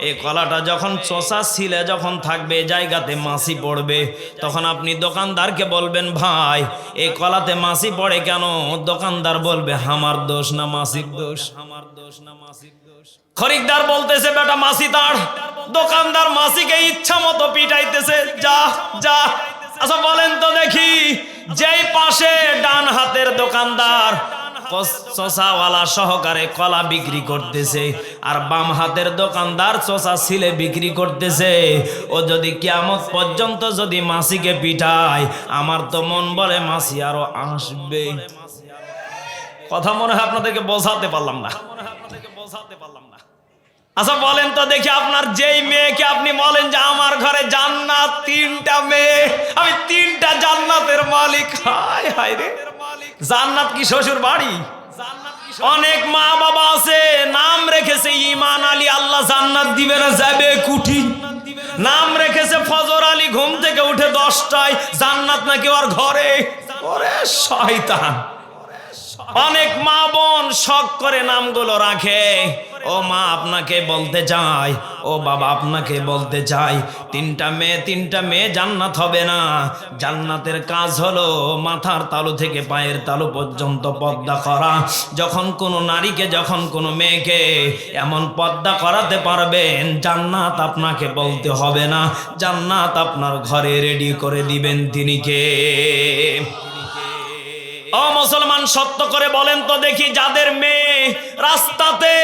এই কলাটা যখন চোষা ছিলে যখন থাকবে, জায়গাতে মাছি পড়বে, তখন আপনি দোকানদারকে বলবেন, ভাই এই কলাতে মাছি পড়ে কেন? দোকানদার বলবে, আমার দোষ না মাছির দোষ, আমার দোষ না মাছির দোষ। খরিদ্দার বলতেছে, বেটা মাছি তাড়। দোকানদার মাছিকে ইচ্ছা মতো পিটাইতেছে, যা যা। আচ্ছা বলেন তো দেখি, যেই পাশে ডান হাতের দোকানদার চোষাওয়ালা সহকারে কলা বিক্রি করতেছে, আর বাম হাতের দোকানদার চোষা ছিলে বিক্রি করতেছে, ও যদি কিয়ামত পর্যন্ত যদি মাছিকে পিটায়, আমার তো মন বলে মাছি আরো আসবে। কথা মনে হয় আপনাদেরকে বোঝাতে পারলাম না। আচ্ছা বলেন তো দেখি, আপনার যেই মেয়েকে আপনি বলেন যে আমার ঘরে জান্নাত, তিনটা মেয়ে, আমি তিনটা জান্নাতের মালিক, হায় হায় রে, জান্নাত কি শ্বশুর বাড়ি? অনেক মা বাবা আছে, নাম রেখেছে ঈমান আলী, আল্লাহ জান্নাত দিবে না, যাবে কুটি। নাম রেখেছে ফজর আলী, ঘুম থেকে উঠে 10টায়, জান্নাত নাকি ওর ঘরে। ওরে শয়তান। অনেক মা বোন শখ করে নামগুলো রাখে। ও মা আপনাকে বলতে চাই, ও বাবা আপনাকে বলতে চাই, তিনটা মেয়ে জান্নাত হবে না। জান্নাতের কাজ হলো মাথার তালু থেকে পায়ের তালু পর্যন্ত পর্দা করা। যখন কোনো নারীকে, যখন কোনো মেয়েকে এমন পর্দা করাতে পারবেন, জান্নাত আপনাকে বলতে হবে না, জান্নাত আপনার ঘরে রেডি করে দিবেন তিনি কে? ও মুসলমান, সত্য করে বলেন তো দেখি, যাদের মেয়ে রাস্তাতে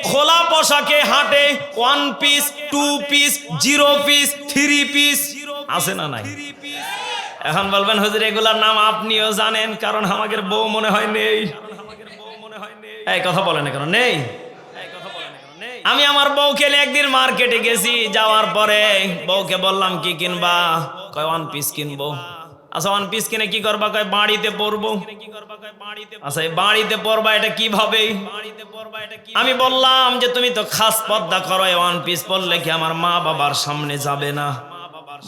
খোলা পোশাকে হাঁটে, 1 পিস 2 পিস 0 পিস 3 পিস আছে না নাই? এখন বলবেন হুজুর এগুলার নাম আপনিও জানেন, কারণ আমাদের বউ মনে হয় নেই। এই কথা বলেন না কেন? নেই। আমি আমার বউকে নিয়ে একদিন মার্কেটে গেছি, যাওয়ার পরে বউকে বললাম কি কিনবা? কয় 1 পিস কিনবো। আচ্ছা 1 পিস কিনে কি করবা? কয় বাড়িতে পরবো। আচ্ছা এই বাড়িতে পরবা এটা কিভাবে? আমি বললাম যে তুমি তো খাস পর্দা করো, 1 পিস পরলে কি আমার মা বাবার সামনে যাবে না?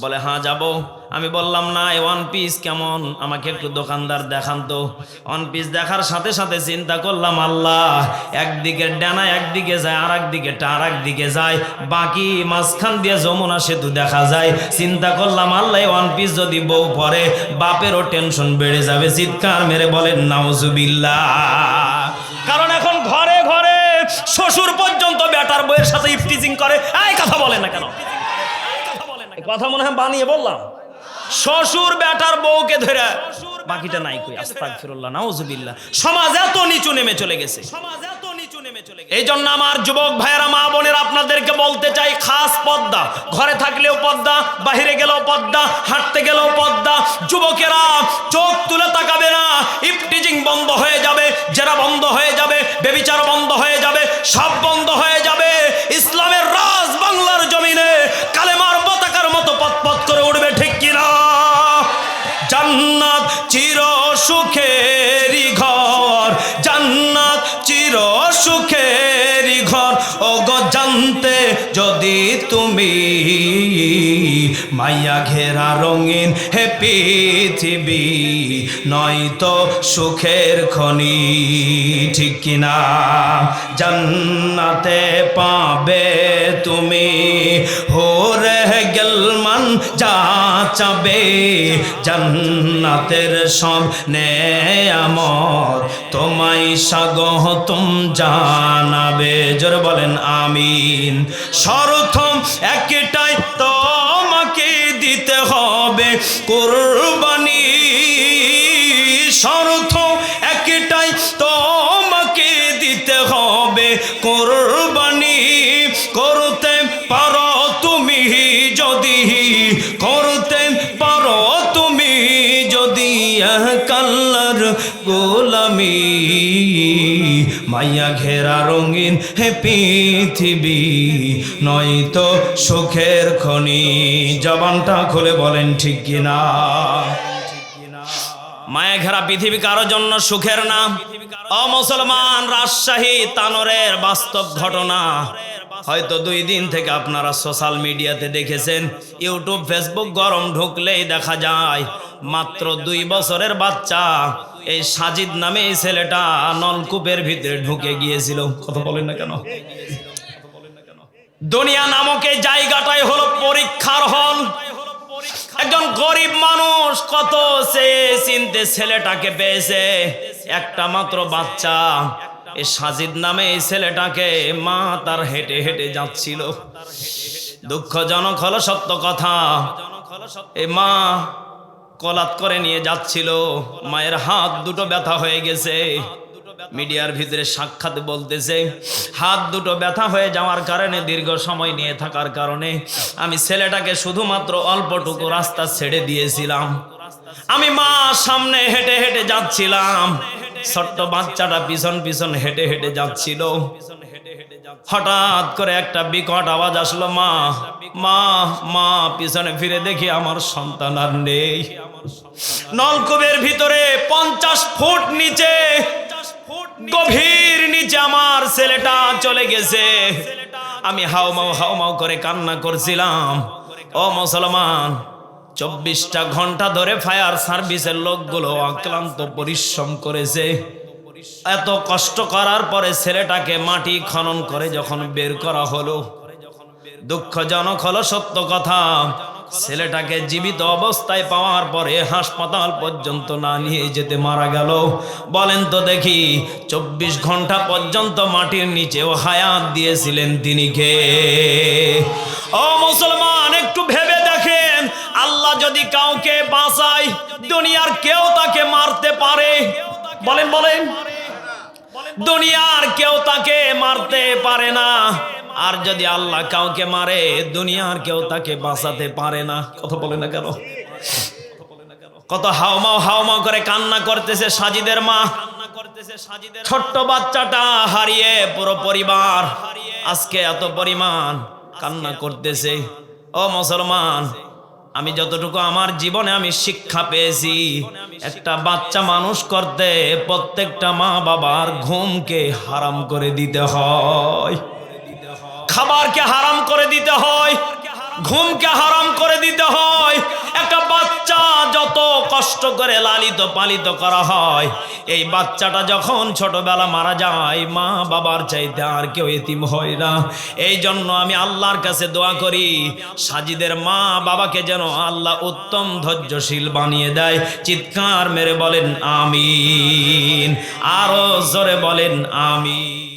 বলে হ্যাঁ যাবো। আমি বললাম না, 1 পিস কেমন, আমাকে একটু দোকানদার দেখান তো। 1 পিস দেখার সাথে সাথে চিন্তা করলাম, আল্লাহ একদিকে ডানা একদিকে যায়, আর একদিকে আর একদিকে যায়, বাকি মাঝখান দিয়ে যমুনা সেতু দেখা যায়। চিন্তা করলাম, আল্লাহ 1 পিস যদি বউ পরে, বাপেরও টেনশন বেড়ে যাবে। চিৎকার মেরে বলেন নাউজুবিল্লাহ। কারণ এখন ঘরে ঘরে শ্বশুর পর্যন্ত বেটার বউয়ের সাথে ইফটিজিং করে। এই কথা বলে না কেন? কথা মনে হয় বানিয়ে বললাম। শ্বশুর বেটার বউকে ধরে, বাকিটা নাই কই। আস্তাগফিরুল্লাহ, নাউজুবিল্লাহ। সমাজ এত নিচু নেমে চলে গেছে। এই জন্য আমার যুবক ভাইয়েরা, মা বোনের, আপনাদেরকে বলতে চাই, খাস পর্দা, ঘরে থাকলেও পর্দা, বাহিরে গেলেও পর্দা, হাঁটতে গেলেও পর্দা। যুবকেরা চোখ তুলে তাকাবে না, ইফটিজিং বন্ধ হয়ে যাবে, জেনা বন্ধ হয়ে যাবে, ব্যভিচার বন্ধ হয়ে যাবে, সব বন্ধ হয়ে যাবে। ইসলামের রাজ বাংলার জমিনে কালেমার পতাকার মতো পথ করে উঠবে, ঠিক কিনা? জান্নাত চির সুখেরই ঘর, জান্নাত চির সুখেরই ঘর। ও গো জানতে যদি তুমি, মাইয়া ঘেরা রঙিন হে পৃথিবী, নয়তো সুখের খনি, ঠিক কিনা? জান্নাতে পাবে তুমি হোরে গেলমান যা চাবে, জান্নাতের সব নেয়ামত তোমায় স্বাগতম জানাবে। জোরে বলেন আমিন। শর্ত একটাই, তোমাকে দিতে হবে কুরবানি। শর্ত একটাই, তোমাকে দিতে হবে কুরবানি। করতে পারো তুমি যদি, করতে পারো তুমি যদি, কাল্লা মাইয়া ঘেরা রঙিন হে পৃথিবী, নয়তো সুখের খনি। জবানটা খুলে বলেন ঠিক কিনা? মায়া ঘেরা পৃথিবী কারোর জন্য সুখের না। ও মুসলমান, রাজশাহী তানোরের বাস্তব ঘটনা। হয়তো 2 দিন থেকে আপনারা সোশ্যাল মিডিয়াতে দেখেছেন, ইউটিউব ফেসবুক গরম ঢুকলেই দেখা যায় মাত্র 2 বছরের বাচ্চা এই সাজিদ নামে এই ছেলেটা নলকূপের ভিতরে ঢুকে গিয়েছিল। কথা বলেন না কেন? দুনিয়া নামক এই জায়গাটাই হলো পরীক্ষার হল। একজন গরিব মানুষ কত সে চিনতে ছেলেটাকে পেয়েছে, একটা মাত্র বাচ্চা। এই সাজিদ নামে এই ছেলেটাকে মা তার হেঁটে হেঁটে যাচ্ছিল। দুঃখজনক হলো সত্য কথা, এই মা কলাত করে নিয়ে যাচ্ছিল, মায়ের হাত দুটো ব্যথা হয়ে গেছে। মিডিয়ার ভিতরে সাক্ষাৎ বলতেছে, হাত দুটো ব্যথা হয়ে যাওয়ার কারণে, দীর্ঘ সময় নিয়ে থাকার কারণে আমি ছেলেটাকে শুধুমাত্র অল্পটুকু রাস্তা ছেড়ে দিয়েছিলাম। আমি মা সামনে হেঁটে হেঁটে যাচ্ছিলাম, ছোট্ট বাচ্চাটা পিছন পিছন হেঁটে হেঁটে যাচ্ছিল। হঠাৎ করে একটা বিকট আওয়াজ আসলো, মা মা মা। পিছনে ফিরে দেখি আমার সন্তান আর নেই। নলকূপের ভিতরে 50 ফুট নিচে, গভীর নিচে আমার ছেলেটা চলে গেছে। আমি হাউমাউ করে কান্না করছিলাম। ও মুসলমান, 24টা ঘন্টা ধরে ফায়ার সার্ভিসের লোকগুলো অক্লান্ত পরিশ্রম করেছে। এত কষ্ট করার পরে ছেলেটাকে মাটি খনন করে যখন বের করা হলো, দুঃখজনক হলো সত্য কথা, ছেলেটাকে জীবিত অবস্থায় পাওয়ার পরে হাসপাতাল পর্যন্ত না নিয়ে যেতে মারা গেল। বলেন তো দেখি, 24 ঘন্টা পর্যন্ত মাটির নিচেও হায়াত দিয়েছিলেন তিনি কে? ও মুসলমান, একটু ভেবে দেখেন, আল্লাহ যদি কাউকে বাঁচায়, দুনিয়ার কেউ তাকে মারতে পারে? বলেন বলেন, দুনিয়ার কেউ তাকে মারতে পারে না। আর যদি আল্লাহ কাউকে মারে, দুনিয়ার কেউ তাকে বাঁচাতে পারে না। কথা বলে না কেন? কত হাউমাউ করে কান্না করতেছে সাজিদের মা। ছোট্ট বাচ্চাটা হারিয়ে পুরো পরিবার আজকে এত পরিমাণ কান্না করতেছে। ও মুসলমান, আমি যতটুকু আমার জীবনে আমি শিক্ষা পেয়েছি, একটা বাচ্চা মানুষ করতে প্রত্যেকটা মা বাবার ঘুমকে হারাম করে দিতে হয়, খাবারকে হারাম করে দিতে হয়, ঘুমকে হারাম করে দিতে হয়। একটা বাচ্চা যত কষ্ট করে লালিত পালিত করা হয়, এই বাচ্চাটা যখন ছোটবেলা মারা যায়, মা বাবার চাইতে আর কেউ এতিম হয় না। এই জন্য আমি আল্লাহর কাছে দোয়া করি, সাজিদের মা বাবাকে যেন আল্লাহ উত্তম ধৈর্যশীল বানিয়ে দেয়। চিৎকার মেরে বলেন আমিন, আরো জোরে বলেন আমিন।